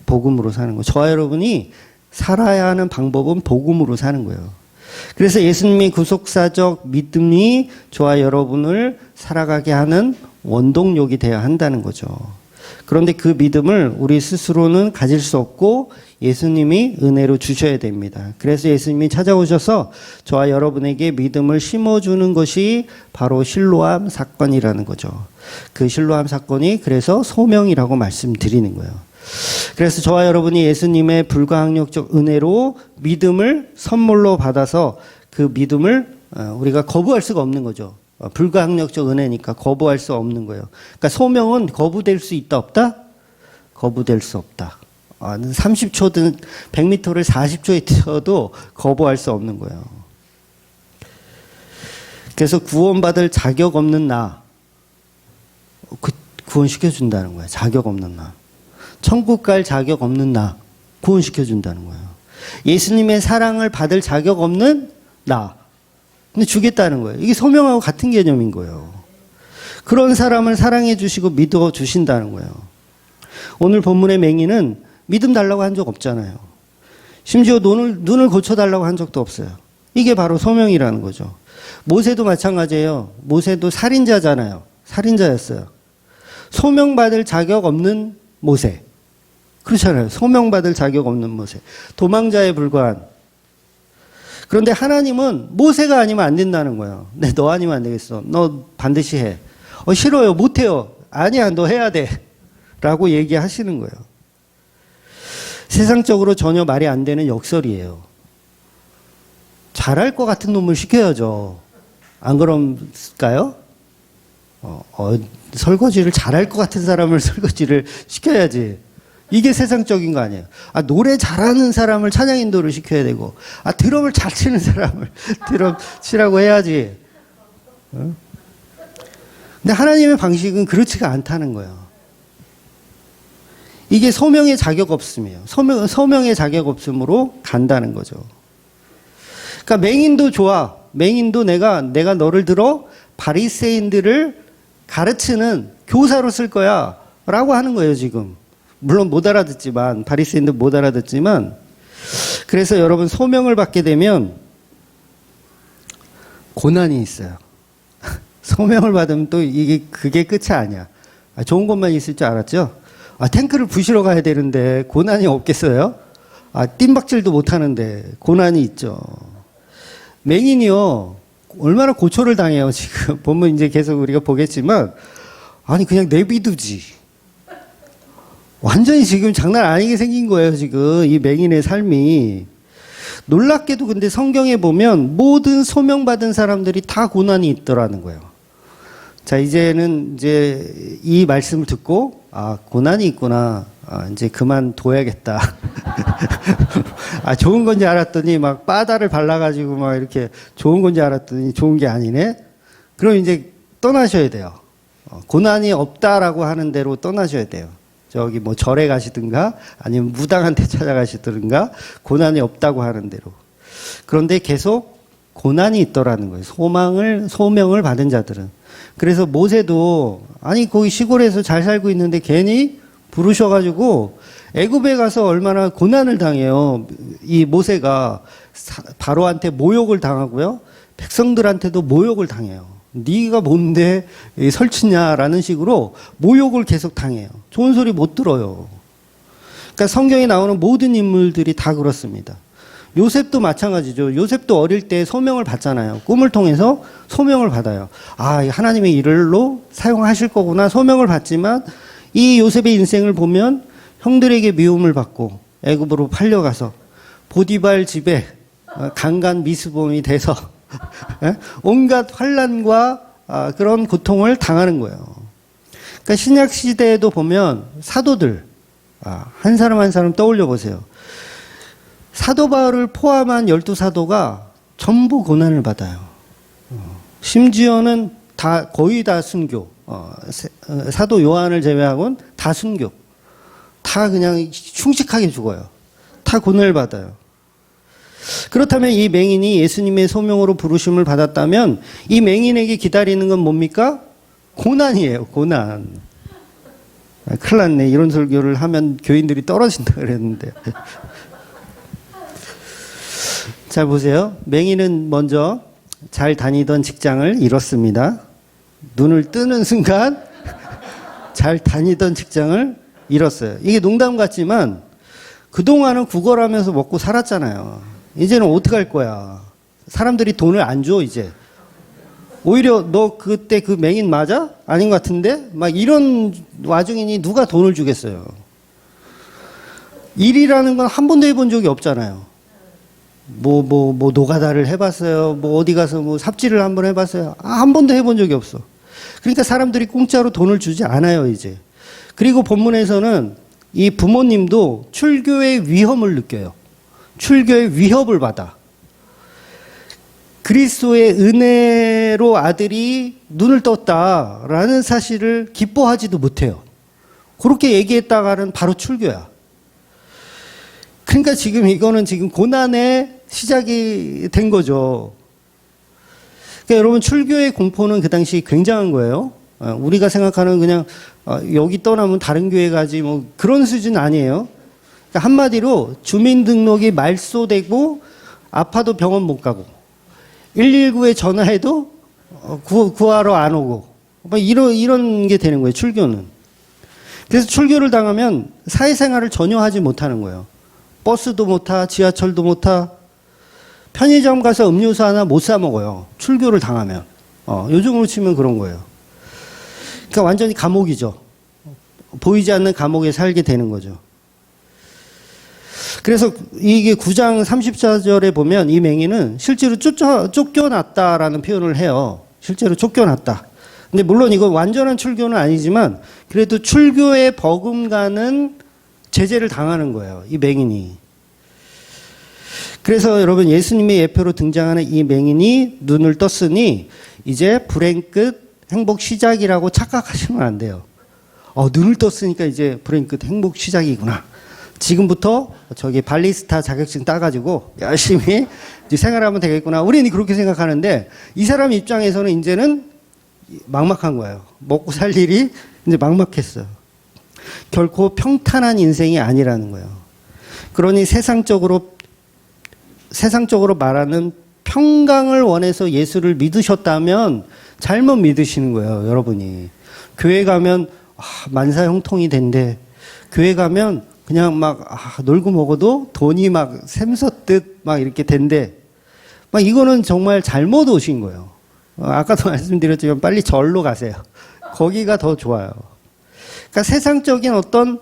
복음으로 사는 거. 저와 여러분이 살아야 하는 방법은 복음으로 사는 거예요. 그래서 예수님의 구속사적 믿음이 저와 여러분을 살아가게 하는 원동력이 되어야 한다는 거죠. 그런데 그 믿음을 우리 스스로는 가질 수 없고 예수님이 은혜로 주셔야 됩니다. 그래서 예수님이 찾아오셔서 저와 여러분에게 믿음을 심어주는 것이 바로 실로암 사건이라는 거죠. 그 실로암 사건이 그래서 소명이라고 말씀드리는 거예요. 그래서 저와 여러분이 예수님의 불가항력적 은혜로 믿음을 선물로 받아서 그 믿음을 우리가 거부할 수가 없는 거죠. 불가항력적 은혜니까 거부할 수 없는 거예요. 그러니까 소명은 거부될 수 있다 없다? 거부될 수 없다. 30초든 100m를 40초에 뛰어도 거부할 수 없는 거예요. 그래서 구원받을 자격 없는 나 구원시켜준다는 거예요. 자격 없는 나. 천국 갈 자격 없는 나 구원시켜준다는 거예요. 예수님의 사랑을 받을 자격 없는 나 근데 주겠다는 거예요. 이게 소명하고 같은 개념인 거예요. 그런 사람을 사랑해 주시고 믿어 주신다는 거예요. 오늘 본문의 맹인은 믿음 달라고 한 적 없잖아요. 심지어 눈을 고쳐달라고 한 적도 없어요. 이게 바로 소명이라는 거죠. 모세도 마찬가지예요. 모세도 살인자잖아요. 살인자였어요. 소명받을 자격 없는 모세. 그렇잖아요. 소명받을 자격 없는 모세. 도망자에 불과한. 그런데 하나님은 모세가 아니면 안 된다는 거예요. 네, 너 아니면 안 되겠어. 너 반드시 해. 싫어요. 못해요. 아니야, 너 해야 돼. 라고 얘기하시는 거예요. 세상적으로 전혀 말이 안 되는 역설이에요. 잘할 것 같은 놈을 시켜야죠. 안 그럴까요? 설거지를 잘할 것 같은 사람을 설거지를 시켜야지. 이게 세상적인 거 아니에요. 노래 잘하는 사람을 찬양 인도를 시켜야 되고, 드럼을 잘 치는 사람을 드럼 치라고 해야지. 근데 하나님의 방식은 그렇지가 않다는 거예요. 이게 소명의 자격 없음이에요. 소명의 자격 없음으로 간다는 거죠. 그러니까 맹인도 좋아. 맹인도 내가 너를 들어 바리새인들을 가르치는 교사로 쓸 거야 라고 하는 거예요. 지금 물론 못 알아듣지만, 바리새인들 못 알아듣지만, 그래서 여러분 소명을 받게 되면 고난이 있어요. 소명을 받으면 또 그게 끝이 아니야. 좋은 것만 있을 줄 알았죠? 탱크를 부시러 가야 되는데 고난이 없겠어요? 뜀박질도 못 하는데 고난이 있죠. 맹인이요. 얼마나 고초를 당해요, 지금. 보면 이제 계속 우리가 보겠지만, 그냥 내비두지. 완전히 지금 장난 아니게 생긴 거예요, 지금. 이 맹인의 삶이. 놀랍게도 근데 성경에 보면 모든 소명받은 사람들이 다 고난이 있더라는 거예요. 자, 이제는 이 말씀을 듣고, 고난이 있구나. 이제 그만둬야겠다. 좋은 건지 알았더니 막 바다를 발라가지고 막 이렇게 좋은 건지 알았더니 좋은 게 아니네? 그럼 이제 떠나셔야 돼요. 고난이 없다라고 하는 대로 떠나셔야 돼요. 저기 뭐 절에 가시든가 아니면 무당한테 찾아가시든가 고난이 없다고 하는 대로. 그런데 계속 고난이 있더라는 거예요. 소명을 받은 자들은. 그래서 모세도 거기 시골에서 잘 살고 있는데 괜히 부르셔가지고 애굽에 가서 얼마나 고난을 당해요. 이 모세가 바로한테 모욕을 당하고요. 백성들한테도 모욕을 당해요. 네가 뭔데 설치냐라는 식으로 모욕을 계속 당해요. 좋은 소리 못 들어요. 그러니까 성경에 나오는 모든 인물들이 다 그렇습니다. 요셉도 마찬가지죠. 요셉도 어릴 때 소명을 받잖아요. 꿈을 통해서 소명을 받아요. 하나님의 일로 사용하실 거구나 소명을 받지만 이 요셉의 인생을 보면 형들에게 미움을 받고 애굽으로 팔려가서 보디발 집에 강간 미수범이 돼서 온갖 환난과 그런 고통을 당하는 거예요. 그러니까 신약 시대에도 보면 사도들 한 사람 한 사람 떠올려 보세요. 사도 바울을 포함한 12사도가 전부 고난을 받아요. 심지어는 거의 다 순교. 사도 요한을 제외하고는 다 순교. 다 그냥 충직하게 죽어요. 다 고난을 받아요. 그렇다면 이 맹인이 예수님의 소명으로 부르심을 받았다면 이 맹인에게 기다리는 건 뭡니까? 고난이에요. 고난. 큰일 났네. 이런 설교를 하면 교인들이 떨어진다 그랬는데. 잘 보세요. 맹인은 먼저 잘 다니던 직장을 잃었습니다. 눈을 뜨는 순간 잘 다니던 직장을 잃었어요. 이게 농담 같지만 그동안은 구걸하면서 먹고 살았잖아요. 이제는 어떻게 할 거야? 사람들이 돈을 안 줘, 이제. 오히려 너 그때 그 맹인 맞아? 아닌 것 같은데? 막 이런 와중이니 누가 돈을 주겠어요? 일이라는 건 한 번도 해본 적이 없잖아요. 노가다를 해봤어요. 뭐 어디 가서 뭐 삽질을 한번 해봤어요. 한 번도 해본 적이 없어. 그러니까 사람들이 공짜로 돈을 주지 않아요, 이제. 그리고 본문에서는 이 부모님도 출교의 위험을 느껴요. 출교의 위협을 받아. 그리스도의 은혜로 아들이 눈을 떴다라는 사실을 기뻐하지도 못해요. 그렇게 얘기했다가는 바로 출교야. 그러니까 지금 이거는 지금 고난의 시작이 된 거죠. 그러니까 여러분, 출교의 공포는 그 당시 굉장한 거예요. 우리가 생각하는 그냥 여기 떠나면 다른 교회 가지 뭐 그런 수준 아니에요. 그러니까 한마디로 주민등록이 말소되고 아파도 병원 못 가고 119에 전화해도 구하러 안 오고 뭐 이런 게 되는 거예요, 출교는. 그래서 출교를 당하면 사회생활을 전혀 하지 못하는 거예요. 버스도 못 타, 지하철도 못 타, 편의점 가서 음료수 하나 못 사 먹어요. 출교를 당하면. 요즘으로 치면 그런 거예요. 그러니까 완전히 감옥이죠. 보이지 않는 감옥에 살게 되는 거죠. 그래서 이게 9장 34절에 보면 이 맹인은 실제로 쫓겨났다라는 표현을 해요. 실제로 쫓겨났다. 근데 물론 이건 완전한 출교는 아니지만 그래도 출교에 버금가는 제재를 당하는 거예요, 이 맹인이. 그래서 여러분, 예수님의 예표로 등장하는 이 맹인이 눈을 떴으니 이제 불행 끝 행복 시작이라고 착각하시면 안 돼요. 눈을 떴으니까 이제 불행 끝 행복 시작이구나. 지금부터 저기 발리스타 자격증 따가지고 열심히 이제 생활하면 되겠구나. 우리는 그렇게 생각하는데 이 사람 입장에서는 이제는 막막한 거예요. 먹고 살 일이 이제 막막했어요. 결코 평탄한 인생이 아니라는 거예요. 그러니 세상적으로 말하는 평강을 원해서 예수를 믿으셨다면 잘못 믿으시는 거예요, 여러분이. 교회 가면 만사형통이 된대. 교회 가면 그냥 막 놀고 먹어도 돈이 막 샘솟듯 막 이렇게 된대. 막 이거는 정말 잘못 오신 거예요. 아까도 말씀드렸지만 빨리 절로 가세요. 거기가 더 좋아요. 그러니까 세상적인 어떤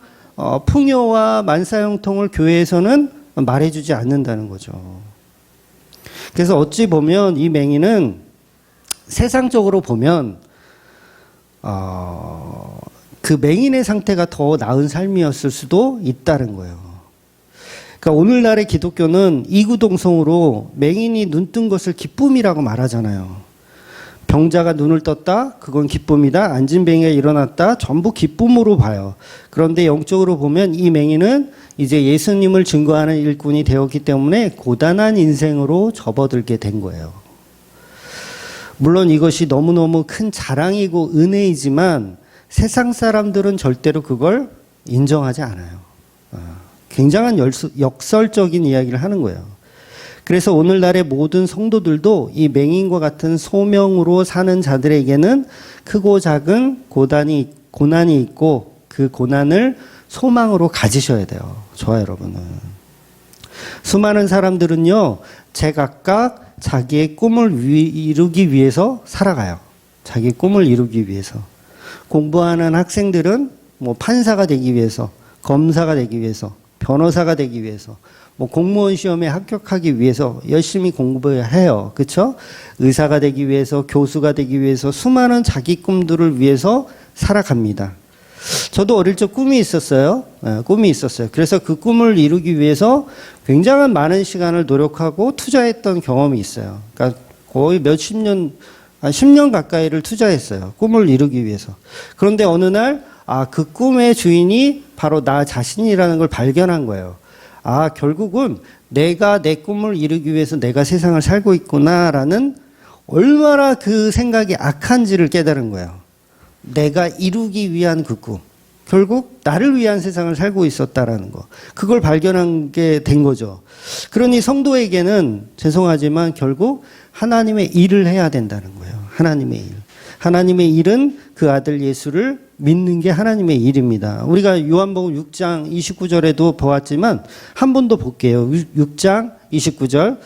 풍요와 만사형통을 교회에서는 말해주지 않는다는 거죠. 그래서 어찌 보면 이 맹인은 세상적으로 보면 그 맹인의 상태가 더 나은 삶이었을 수도 있다는 거예요. 그러니까 오늘날의 기독교는 이구동성으로 맹인이 눈 뜬 것을 기쁨이라고 말하잖아요. 병자가 눈을 떴다, 그건 기쁨이다. 안진뱅이가 일어났다, 전부 기쁨으로 봐요. 그런데 영적으로 보면 이 맹인은 이제 예수님을 증거하는 일꾼이 되었기 때문에 고단한 인생으로 접어들게 된 거예요. 물론 이것이 너무너무 큰 자랑이고 은혜이지만 세상 사람들은 절대로 그걸 인정하지 않아요. 굉장한 역설적인 이야기를 하는 거예요. 그래서 오늘날의 모든 성도들도 이 맹인과 같은 소명으로 사는 자들에게는 크고 작은 고난이 있고 그 고난을 소망으로 가지셔야 돼요. 저와 여러분은. 수많은 사람들은요, 제각각 자기의 꿈을 이루기 위해서 살아가요. 자기 꿈을 이루기 위해서. 공부하는 학생들은 뭐 판사가 되기 위해서, 검사가 되기 위해서, 변호사가 되기 위해서, 뭐 공무원 시험에 합격하기 위해서 열심히 공부해요. 그렇죠? 의사가 되기 위해서, 교수가 되기 위해서 수많은 자기 꿈들을 위해서 살아갑니다. 저도 어릴 적 꿈이 있었어요. 꿈이 있었어요. 그래서 그 꿈을 이루기 위해서 굉장한 많은 시간을 노력하고 투자했던 경험이 있어요. 그러니까 거의 몇십 년, 한 10년 가까이를 투자했어요. 꿈을 이루기 위해서. 그런데 어느 날, 그 꿈의 주인이 바로 나 자신이라는 걸 발견한 거예요. 결국은 내가 내 꿈을 이루기 위해서 내가 세상을 살고 있구나라는 얼마나 그 생각이 악한지를 깨달은 거예요. 내가 이루기 위한 그 꿈. 결국 나를 위한 세상을 살고 있었다라는 거. 그걸 발견한 게 된 거죠. 그러니 성도에게는 죄송하지만 결국 하나님의 일을 해야 된다는 거예요. 하나님의 일. 하나님의 일은 그 아들 예수를 믿는 게 하나님의 일입니다. 우리가 요한복음 6장 29절에도 보았지만 한 번 더 볼게요. 6장 29절.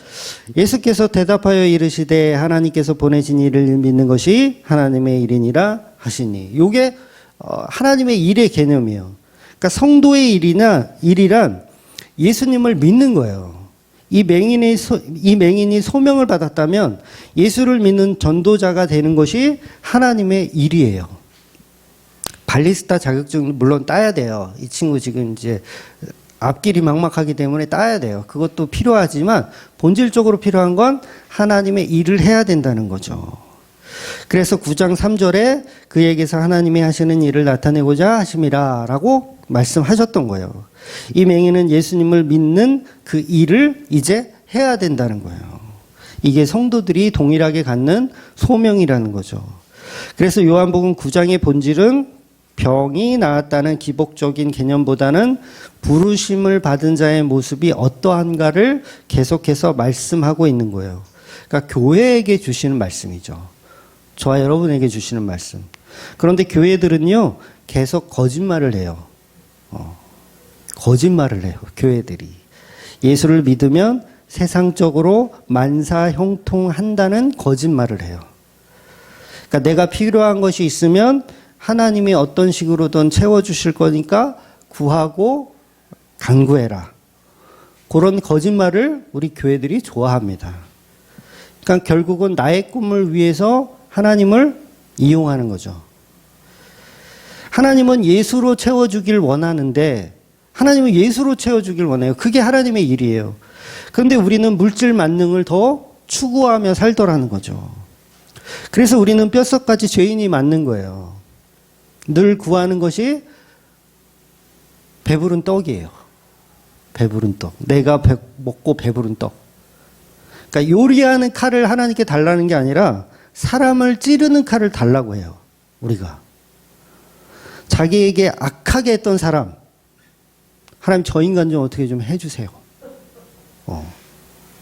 예수께서 대답하여 이르시되 하나님께서 보내신 이를 믿는 것이 하나님의 일이니라 하시니. 요게 하나님의 일의 개념이에요. 그러니까 성도의 일이란 예수님을 믿는 거예요. 이 맹인이 소명을 받았다면 예수를 믿는 전도자가 되는 것이 하나님의 일이에요. 발리스타 자격증 물론 따야 돼요. 이 친구 지금 이제 앞길이 막막하기 때문에 따야 돼요. 그것도 필요하지만 본질적으로 필요한 건 하나님의 일을 해야 된다는 거죠. 그래서 9장 3절에 그에게서 하나님이 하시는 일을 나타내고자 하심이라 라고 말씀하셨던 거예요. 이 맹인은 예수님을 믿는 그 일을 이제 해야 된다는 거예요. 이게 성도들이 동일하게 갖는 소명이라는 거죠. 그래서 요한복음 9장의 본질은 병이 나았다는 기복적인 개념보다는 부르심을 받은 자의 모습이 어떠한가를 계속해서 말씀하고 있는 거예요. 그러니까 교회에게 주시는 말씀이죠. 저와 여러분에게 주시는 말씀. 그런데 교회들은요, 계속 거짓말을 해요. 거짓말을 해요, 교회들이. 예수를 믿으면 세상적으로 만사형통한다는 거짓말을 해요. 그러니까 내가 필요한 것이 있으면 하나님이 어떤 식으로든 채워주실 거니까 구하고 간구해라. 그런 거짓말을 우리 교회들이 좋아합니다. 그러니까 결국은 나의 꿈을 위해서 하나님을 이용하는 거죠. 하나님은 예수로 채워주길 원하는데 하나님은 예수로 채워주길 원해요. 그게 하나님의 일이에요. 그런데 우리는 물질 만능을 더 추구하며 살더라는 거죠. 그래서 우리는 뼛속까지 죄인이 맞는 거예요. 늘 구하는 것이 배부른 떡이에요. 배부른 떡. 내가 먹고 배부른 떡. 그러니까 요리하는 칼을 하나님께 달라는 게 아니라 사람을 찌르는 칼을 달라고 해요. 우리가. 자기에게 악하게 했던 사람, 하나님 저 인간 좀 어떻게 좀 해주세요.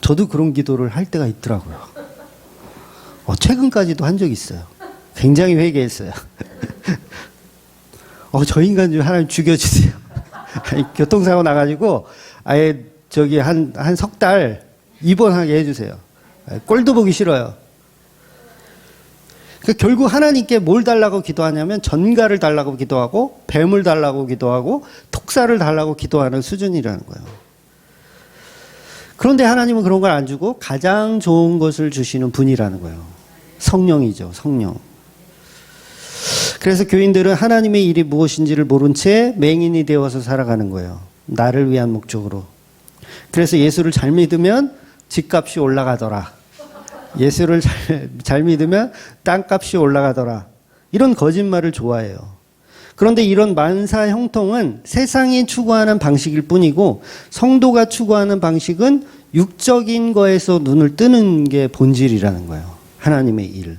저도 그런 기도를 할 때가 있더라고요. 최근까지도 한 적이 있어요. 굉장히 회개했어요. 저 인간 좀 하나님 죽여주세요. 교통사고 나가지고 아예 저기 한 석 달 입원하게 해주세요. 꼴도 보기 싫어요. 그러니까 결국 하나님께 뭘 달라고 기도하냐면 전가를 달라고 기도하고 뱀을 달라고 기도하고 톡사를 달라고 기도하는 수준이라는 거예요. 그런데 하나님은 그런 걸 안 주고 가장 좋은 것을 주시는 분이라는 거예요. 성령이죠, 성령. 그래서 교인들은 하나님의 일이 무엇인지를 모른 채 맹인이 되어서 살아가는 거예요. 나를 위한 목적으로. 그래서 예수를 잘 믿으면 집값이 올라가더라. 예수를 잘 믿으면 땅값이 올라가더라. 이런 거짓말을 좋아해요. 그런데 이런 만사 형통은 세상이 추구하는 방식일 뿐이고 성도가 추구하는 방식은 육적인 거에서 눈을 뜨는 게 본질이라는 거예요. 하나님의 일.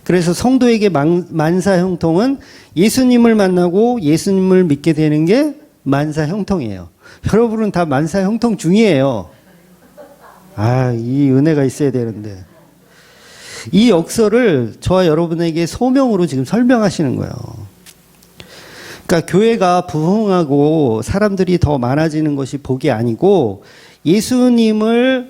그래서 성도에게 만사 형통은 예수님을 만나고 예수님을 믿게 되는 게 만사 형통이에요. 여러분은 다 만사 형통 중이에요. 이 은혜가 있어야 되는데. 이 역설을 저와 여러분에게 소명으로 지금 설명하시는 거예요. 그러니까 교회가 부흥하고 사람들이 더 많아지는 것이 복이 아니고 예수님이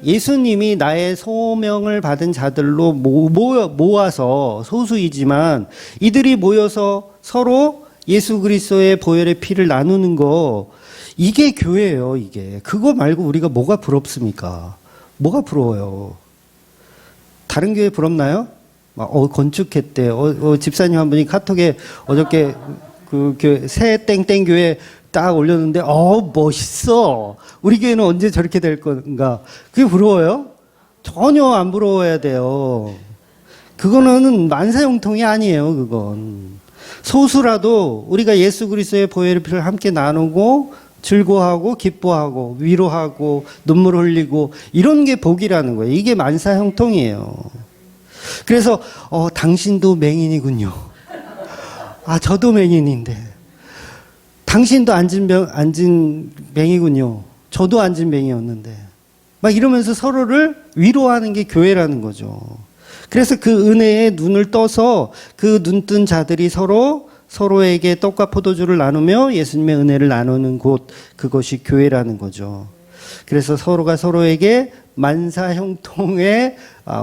나의 소명을 받은 자들로 모아서 소수이지만 이들이 모여서 서로 예수 그리스도의 보혈의 피를 나누는 거, 이게 교회예요, 이게. 그거 말고 우리가 뭐가 부럽습니까? 뭐가 부러워요? 다른 교회 부럽나요? 건축했대. 집사님 한 분이 카톡에 어저께 그 교회, 새 땡땡 교회 딱 올렸는데, 멋있어. 우리 교회는 언제 저렇게 될 건가? 그게 부러워요? 전혀 안 부러워야 돼요. 그거는 만사형통이 아니에요, 그건. 소수라도 우리가 예수 그리스도의 보혈의 피를 함께 나누고, 즐거워하고, 기뻐하고, 위로하고, 눈물 흘리고, 이런 게 복이라는 거예요. 이게 만사형통이에요. 그래서, 당신도 맹인이군요. 저도 맹인인데. 당신도 앉은 맹이군요. 저도 앉은 맹이었는데. 막 이러면서 서로를 위로하는 게 교회라는 거죠. 그래서 그 은혜에 눈을 떠서 그 눈뜬 자들이 서로 서로에게 떡과 포도주를 나누며 예수님의 은혜를 나누는 곳, 그것이 교회라는 거죠. 그래서 서로가 서로에게 만사형통의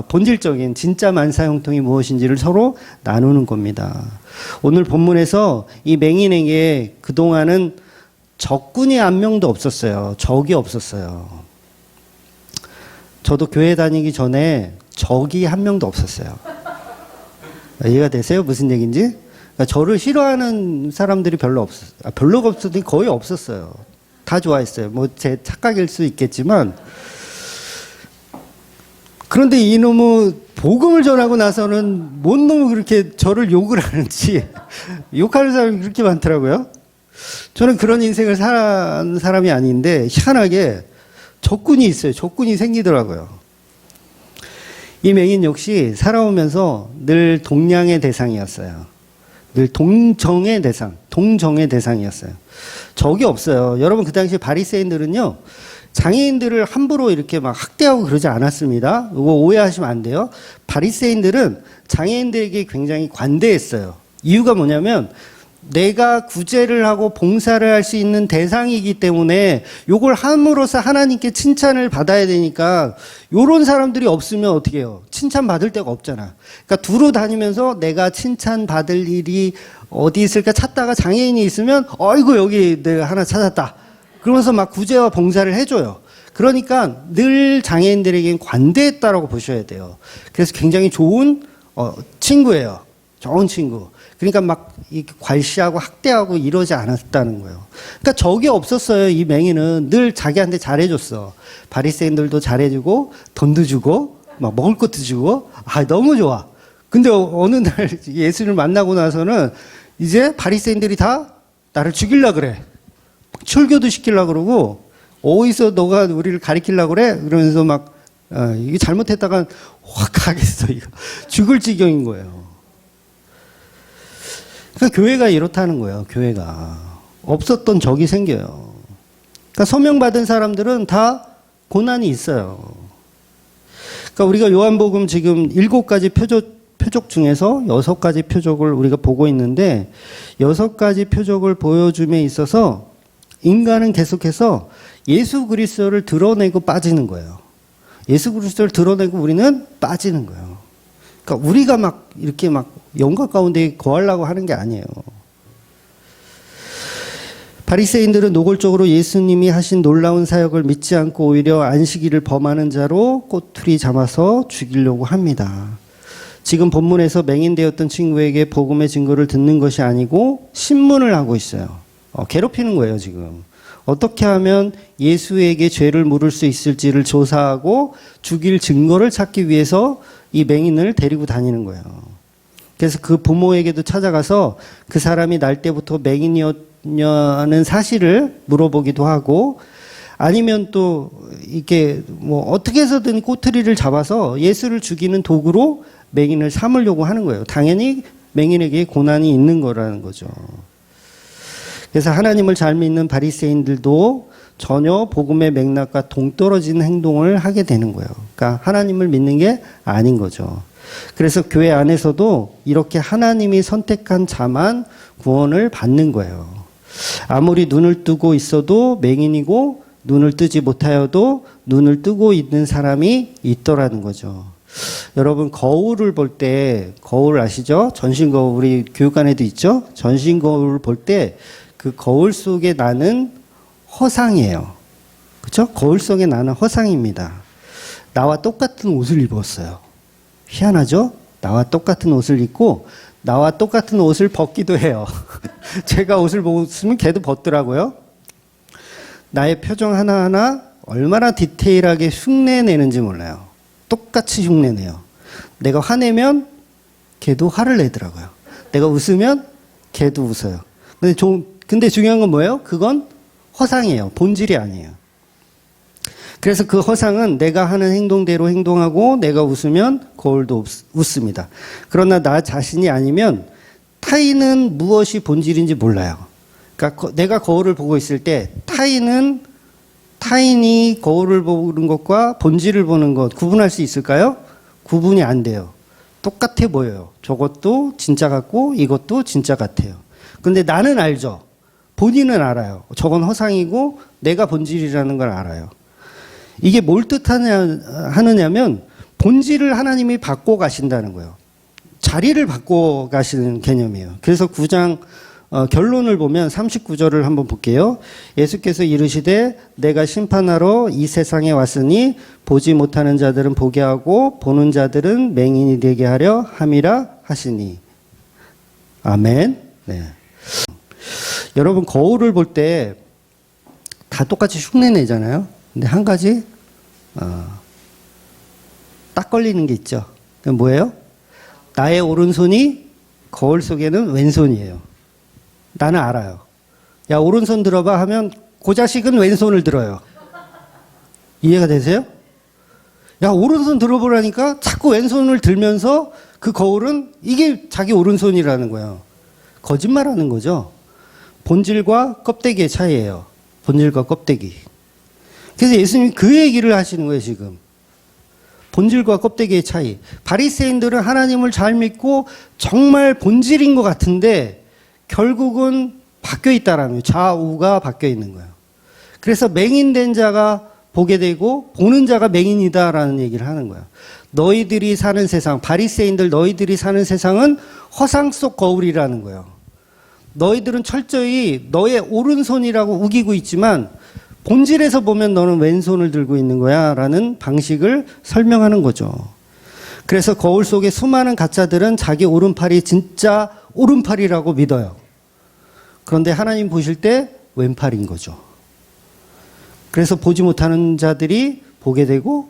본질적인 진짜 만사형통이 무엇인지를 서로 나누는 겁니다. 오늘 본문에서 이 맹인에게 그동안은 적군이 한 명도 없었어요. 적이 없었어요. 저도 교회 다니기 전에 적이 한 명도 없었어요. 이해가 되세요? 무슨 얘기인지? 그러니까 저를 싫어하는 사람들이 별로 없었어요. 별로 없었더니 거의 없었어요. 다 좋아했어요. 뭐 제 착각일 수 있겠지만. 그런데 이놈의 복음을 전하고 나서는 뭔 놈이 그렇게 저를 욕을 하는지 욕하는 사람이 그렇게 많더라고요. 저는 그런 인생을 산 사람이 아닌데 희한하게 적군이 있어요. 적군이 생기더라고요. 이 맹인 역시 살아오면서 늘 동량의 대상이었어요. 늘 동정의 대상이었어요. 적이 없어요. 여러분 그 당시 바리새인들은요, 장애인들을 함부로 이렇게 막 학대하고 그러지 않았습니다. 이거 오해하시면 안 돼요. 바리새인들은 장애인들에게 굉장히 관대했어요. 이유가 뭐냐면 내가 구제를 하고 봉사를 할 수 있는 대상이기 때문에 요걸 함으로써 하나님께 칭찬을 받아야 되니까 요런 사람들이 없으면 어떻게 해요? 칭찬받을 데가 없잖아. 그러니까 두루 다니면서 내가 칭찬받을 일이 어디 있을까 찾다가 장애인이 있으면 어이구 여기 내가 하나 찾았다. 그러면서 막 구제와 봉사를 해줘요. 그러니까 늘 장애인들에겐 관대했다라고 보셔야 돼요. 그래서 굉장히 좋은 친구예요. 좋은 친구. 그러니까 막 괄시하고 학대하고 이러지 않았다는 거예요. 그러니까 적이 없었어요. 이 맹인은 늘 자기한테 잘해줬어. 바리새인들도 잘해주고 돈도 주고 막 먹을 것도 주고 너무 좋아. 근데 어느 날 예수를 만나고 나서는 이제 바리새인들이 다 나를 죽이려고 그래. 출교도 시키려고 그러고 어디서 너가 우리를 가리키려고 그래? 그러면서 막 이게 잘못했다가 확 가겠어. 이거 죽을 지경인 거예요. 그러니까 교회가 이렇다는 거예요. 교회가 없었던 적이 생겨요. 그러니까 소명받은 사람들은 다 고난이 있어요. 그러니까 우리가 요한복음 지금 7가지 표적 중에서 6가지 표적을 우리가 보고 있는데 6가지 표적을 보여줌에 있어서 인간은 계속해서 예수 그리스도를 드러내고 빠지는 거예요. 예수 그리스도를 드러내고 우리는 빠지는 거예요. 그러니까 우리가 막 이렇게 막 영광 가운데 거하려고 하는 게 아니에요. 바리새인들은 노골적으로 예수님이 하신 놀라운 사역을 믿지 않고 오히려 안식일을 범하는 자로 꼬투리 잡아서 죽이려고 합니다. 지금 본문에서 맹인되었던 친구에게 복음의 증거를 듣는 것이 아니고 신문을 하고 있어요. 괴롭히는 거예요, 지금. 어떻게 하면 예수에게 죄를 물을 수 있을지를 조사하고 죽일 증거를 찾기 위해서 이 맹인을 데리고 다니는 거예요. 그래서 그 부모에게도 찾아가서 그 사람이 날 때부터 맹인이었냐는 사실을 물어보기도 하고 아니면 또 이렇게 뭐 어떻게 해서든 꼬투리를 잡아서 예수를 죽이는 도구로 맹인을 삼으려고 하는 거예요. 당연히 맹인에게 고난이 있는 거라는 거죠. 그래서 하나님을 잘 믿는 바리새인들도 전혀 복음의 맥락과 동떨어진 행동을 하게 되는 거예요. 그러니까 하나님을 믿는 게 아닌 거죠. 그래서 교회 안에서도 이렇게 하나님이 선택한 자만 구원을 받는 거예요. 아무리 눈을 뜨고 있어도 맹인이고 눈을 뜨지 못하여도 눈을 뜨고 있는 사람이 있더라는 거죠. 여러분 거울을 볼 때 거울 아시죠? 전신 거울 우리 교육관에도 있죠? 전신 거울을 볼 때 그 거울 속에 나는 허상이에요. 그렇죠? 거울 속에 나는 허상입니다. 나와 똑같은 옷을 입었어요. 희한하죠? 나와 똑같은 옷을 입고 나와 똑같은 옷을 벗기도 해요. 제가 옷을 벗으면 걔도 벗더라고요. 나의 표정 하나하나 얼마나 디테일하게 흉내내는지 몰라요. 똑같이 흉내내요. 내가 화내면 걔도 화를 내더라고요. 내가 웃으면 걔도 웃어요. 근데 중요한 건 뭐예요? 그건 허상이에요. 본질이 아니에요. 그래서 그 허상은 내가 하는 행동대로 행동하고 내가 웃으면 거울도 웃습니다. 그러나 나 자신이 아니면 타인은 무엇이 본질인지 몰라요. 그러니까 내가 거울을 보고 있을 때 타인이 거울을 보는 것과 본질을 보는 것 구분할 수 있을까요? 구분이 안 돼요. 똑같아 보여요. 저것도 진짜 같고 이것도 진짜 같아요. 근데 나는 알죠. 본인은 알아요. 저건 허상이고 내가 본질이라는 걸 알아요. 이게 뭘 하느냐면 본질을 하나님이 바꿔 가신다는 거예요. 자리를 바꿔 가시는 개념이에요. 그래서 9장 결론을 보면 39절을 한번 볼게요. 예수께서 이르시되 내가 심판하러 이 세상에 왔으니 보지 못하는 자들은 보게 하고 보는 자들은 맹인이 되게 하려 함이라 하시니. 아멘. 네. 여러분 거울을 볼 때 다 똑같이 흉내 내잖아요. 근데 한 가지 딱 걸리는 게 있죠. 그게 뭐예요? 나의 오른손이 거울 속에는 왼손이에요. 나는 알아요. 야, 오른손 들어봐 하면 그 자식은 왼손을 들어요. 이해가 되세요? 야, 오른손 들어보라니까 자꾸 왼손을 들면서 그 거울은 이게 자기 오른손이라는 거예요. 거짓말하는 거죠. 본질과 껍데기의 차이예요. 본질과 껍데기. 그래서 예수님이 그 얘기를 하시는 거예요, 지금. 본질과 껍데기의 차이. 바리새인들은 하나님을 잘 믿고 정말 본질인 것 같은데 결국은 바뀌어 있다라며 좌우가 바뀌어 있는 거예요. 그래서 맹인된 자가 보게 되고 보는 자가 맹인이다라는 얘기를 하는 거예요. 너희들이 사는 세상, 바리새인들 너희들이 사는 세상은 허상 속 거울이라는 거예요. 너희들은 철저히 너의 오른손이라고 우기고 있지만 본질에서 보면 너는 왼손을 들고 있는 거야 라는 방식을 설명하는 거죠. 그래서 거울 속에 수많은 가짜들은 자기 오른팔이 진짜 오른팔이라고 믿어요. 그런데 하나님 보실 때 왼팔인 거죠. 그래서 보지 못하는 자들이 보게 되고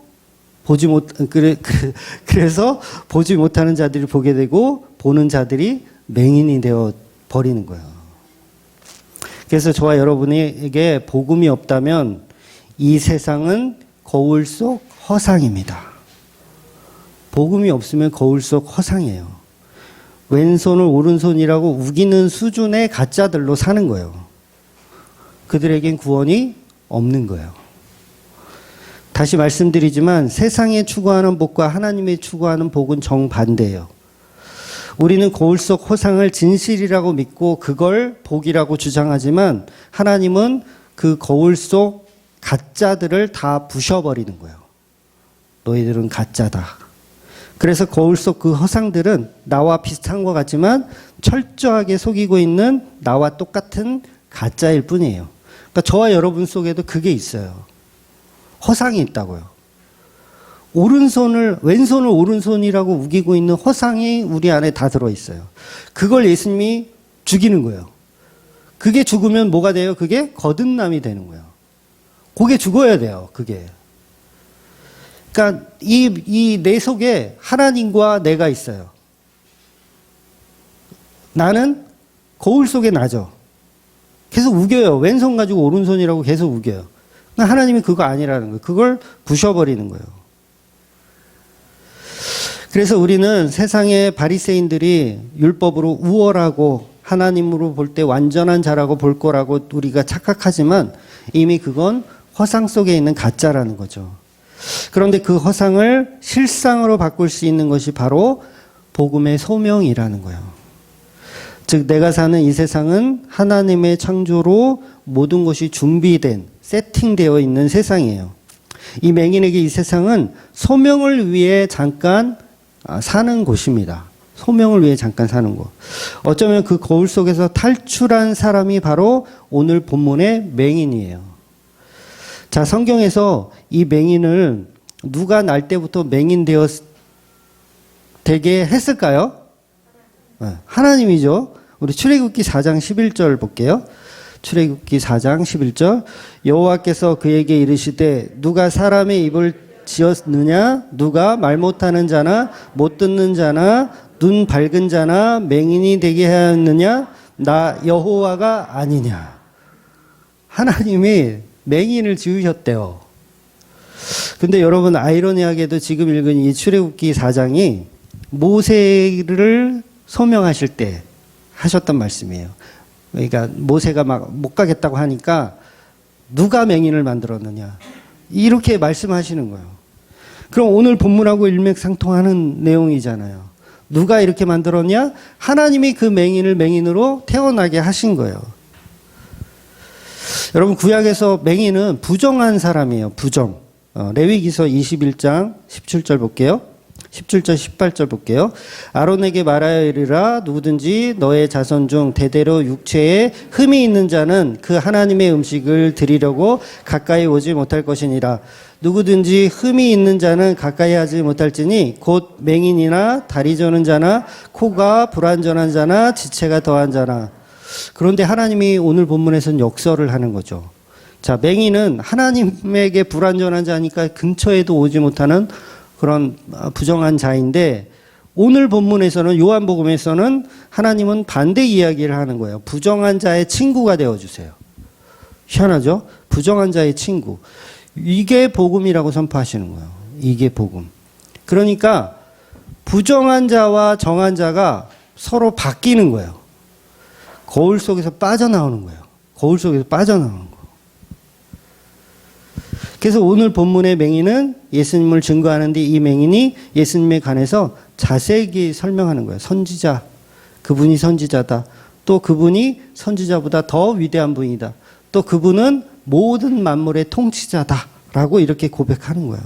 그래서 보지 못하는 자들이 보게 되고 보는 자들이 맹인이 되어 버리는 거예요. 그래서 저와 여러분에게 복음이 없다면 이 세상은 거울 속 허상입니다. 복음이 없으면 거울 속 허상이에요. 왼손을 오른손이라고 우기는 수준의 가짜들로 사는 거예요. 그들에겐 구원이 없는 거예요. 다시 말씀드리지만 세상에 추구하는 복과 하나님이 추구하는 복은 정반대예요. 우리는 거울 속 허상을 진실이라고 믿고 그걸 복이라고 주장하지만 하나님은 그 거울 속 가짜들을 다 부셔버리는 거예요. 너희들은 가짜다. 그래서 거울 속 그 허상들은 나와 비슷한 것 같지만 철저하게 속이고 있는 나와 똑같은 가짜일 뿐이에요. 그러니까 저와 여러분 속에도 그게 있어요. 허상이 있다고요. 왼손을 오른손이라고 우기고 있는 허상이 우리 안에 다 들어있어요. 그걸 예수님이 죽이는 거예요. 그게 죽으면 뭐가 돼요? 그게 거듭남이 되는 거예요. 그게 죽어야 돼요. 그게. 그러니까 이 내 속에 하나님과 내가 있어요. 나는 거울 속에 나죠. 계속 우겨요. 왼손 가지고 오른손이라고 계속 우겨요. 하나님이 그거 아니라는 거예요. 그걸 부셔버리는 거예요. 그래서 우리는 세상의 바리새인들이 율법으로 우월하고 하나님으로 볼 때 완전한 자라고 볼 거라고 우리가 착각하지만 이미 그건 허상 속에 있는 가짜라는 거죠. 그런데 그 허상을 실상으로 바꿀 수 있는 것이 바로 복음의 소명이라는 거예요. 즉 내가 사는 이 세상은 하나님의 창조로 모든 것이 준비된 세팅되어 있는 세상이에요. 이 맹인에게 이 세상은 소명을 위해 잠깐 사는 곳입니다. 소명을 위해 잠깐 사는 곳. 어쩌면 그 거울 속에서 탈출한 사람이 바로 오늘 본문의 맹인이에요. 자, 성경에서 이 맹인을 누가 날 때부터 맹인 되게 했을까요? 하나님이죠. 우리 출애굽기 4장 11절 볼게요. 출애굽기 4장 11절. 여호와께서 그에게 이르시되 누가 사람의 입을 지었느냐? 누가 말 못하는 자나 못 듣는 자나 눈 밝은 자나 맹인이 되게 하였느냐? 나 여호와가 아니냐? 하나님이 맹인을 지으셨대요. 근데 여러분 아이러니하게도 지금 읽은 이 출애굽기 4장이 모세를 소명하실 때 하셨던 말씀이에요. 그러니까 모세가 막 못 가겠다고 하니까 누가 맹인을 만들었느냐? 이렇게 말씀하시는 거예요. 그럼 오늘 본문하고 일맥상통하는 내용이잖아요. 누가 이렇게 만들었냐? 하나님이 그 맹인을 맹인으로 태어나게 하신 거예요. 여러분, 구약에서 맹인은 부정한 사람이에요. 부정. 레위기서 21장 17절 볼게요. 17절 18절 볼게요. 아론에게 말하여 이르라. 누구든지 너의 자손 중 대대로 육체에 흠이 있는 자는 그 하나님의 음식을 드리려고 가까이 오지 못할 것이니라. 누구든지 흠이 있는 자는 가까이 하지 못할지니 곧 맹인이나 다리 저는 자나 코가 불완전한 자나 지체가 더한 자나. 그런데 하나님이 오늘 본문에서는 역설을 하는 거죠. 자, 맹인은 하나님에게 불완전한 자니까 근처에도 오지 못하는 그런 부정한 자인데, 오늘 본문에서는, 요한복음에서는 하나님은 반대 이야기를 하는 거예요. 부정한 자의 친구가 되어주세요. 희한하죠? 부정한 자의 친구. 이게 복음이라고 선포하시는 거예요. 이게 복음. 그러니까 부정한 자와 정한 자가 서로 바뀌는 거예요. 거울 속에서 빠져나오는 거예요. 거울 속에서 빠져나오는 거예요. 그래서 오늘 본문의 맹인은 예수님을 증거하는데, 이 맹인이 예수님에 관해서 자세히 설명하는 거예요. 선지자, 그분이 선지자다. 또 그분이 선지자보다 더 위대한 분이다. 또 그분은 모든 만물의 통치자다. 라고 이렇게 고백하는 거예요.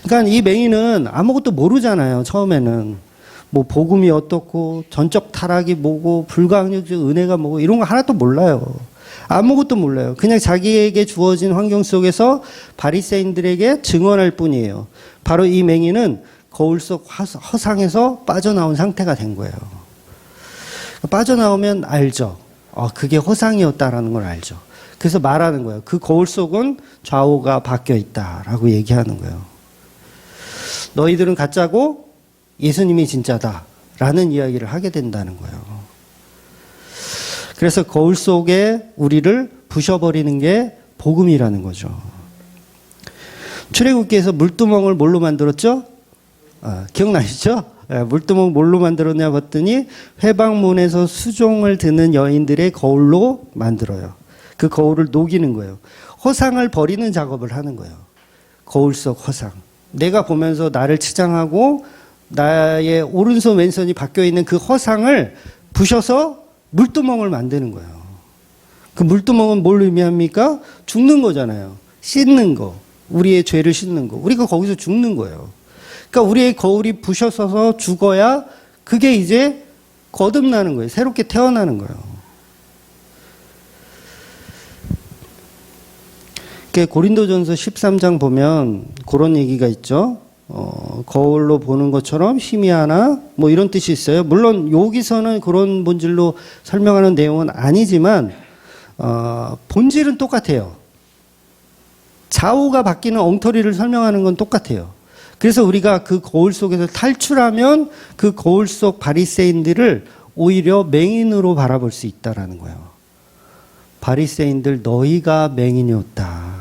그러니까 이 맹인은 아무것도 모르잖아요. 처음에는. 뭐 복음이 어떻고 전적 타락이 뭐고 불가항력적 은혜가 뭐고 이런 거 하나도 몰라요. 아무것도 몰라요. 그냥 자기에게 주어진 환경 속에서 바리새인들에게 증언할 뿐이에요. 바로 이 맹인은 거울 속 허상에서 빠져나온 상태가 된 거예요. 빠져나오면 알죠. 그게 허상이었다라는 걸 알죠. 그래서 말하는 거예요. 그 거울 속은 좌우가 바뀌어 있다라고 얘기하는 거예요. 너희들은 가짜고 예수님이 진짜다라는 이야기를 하게 된다는 거예요. 그래서 거울 속에 우리를 부셔버리는 게 복음이라는 거죠. 출애굽기에서 물두멍을 뭘로 만들었죠? 기억나시죠? 물두멍 뭘로 만들었냐 봤더니 회방문에서 수종을 드는 여인들의 거울로 만들어요. 그 거울을 녹이는 거예요. 허상을 버리는 작업을 하는 거예요. 거울 속 허상. 내가 보면서 나를 치장하고 나의 오른손 왼손이 바뀌어 있는 그 허상을 부셔서 물두멍을 만드는 거예요. 그 물두멍은 뭘 의미합니까? 죽는 거잖아요. 씻는 거. 우리의 죄를 씻는 거. 우리가 거기서 죽는 거예요. 그러니까 우리의 거울이 부셔서서 죽어야 그게 이제 거듭나는 거예요. 새롭게 태어나는 거예요. 고린도전서 13장 보면 그런 얘기가 있죠. 거울로 보는 것처럼 희미하나 뭐 이런 뜻이 있어요. 물론 여기서는 그런 본질로 설명하는 내용은 아니지만 본질은 똑같아요. 좌우가 바뀌는 엉터리를 설명하는 건 똑같아요. 그래서 우리가 그 거울 속에서 탈출하면 그 거울 속 바리새인들을 오히려 맹인으로 바라볼 수 있다라는 거예요. 바리새인들 너희가 맹인이었다.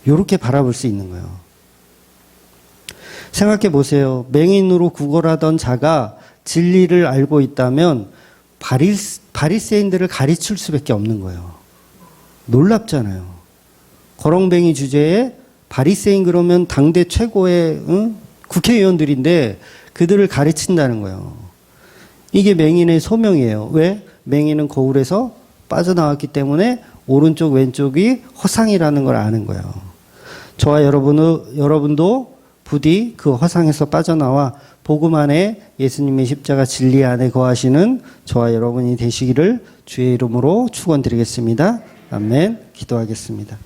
이렇게 바라볼 수 있는 거예요. 생각해 보세요. 맹인으로 구걸하던 자가 진리를 알고 있다면 바리새인들을 가르칠 수밖에 없는 거예요. 놀랍잖아요. 거렁뱅이 주제에 바리새인 그러면 당대 최고의 국회의원들인데 그들을 가르친다는 거예요. 이게 맹인의 소명이에요. 왜? 맹인은 거울에서 빠져나왔기 때문에 오른쪽 왼쪽이 허상이라는 걸 아는 거예요. 저와 여러분도 부디 그 허상에서 빠져나와 복음 안에 예수님의 십자가 진리 안에 거하시는 저와 여러분이 되시기를 주의 이름으로 축원드리겠습니다. 아멘. 기도하겠습니다.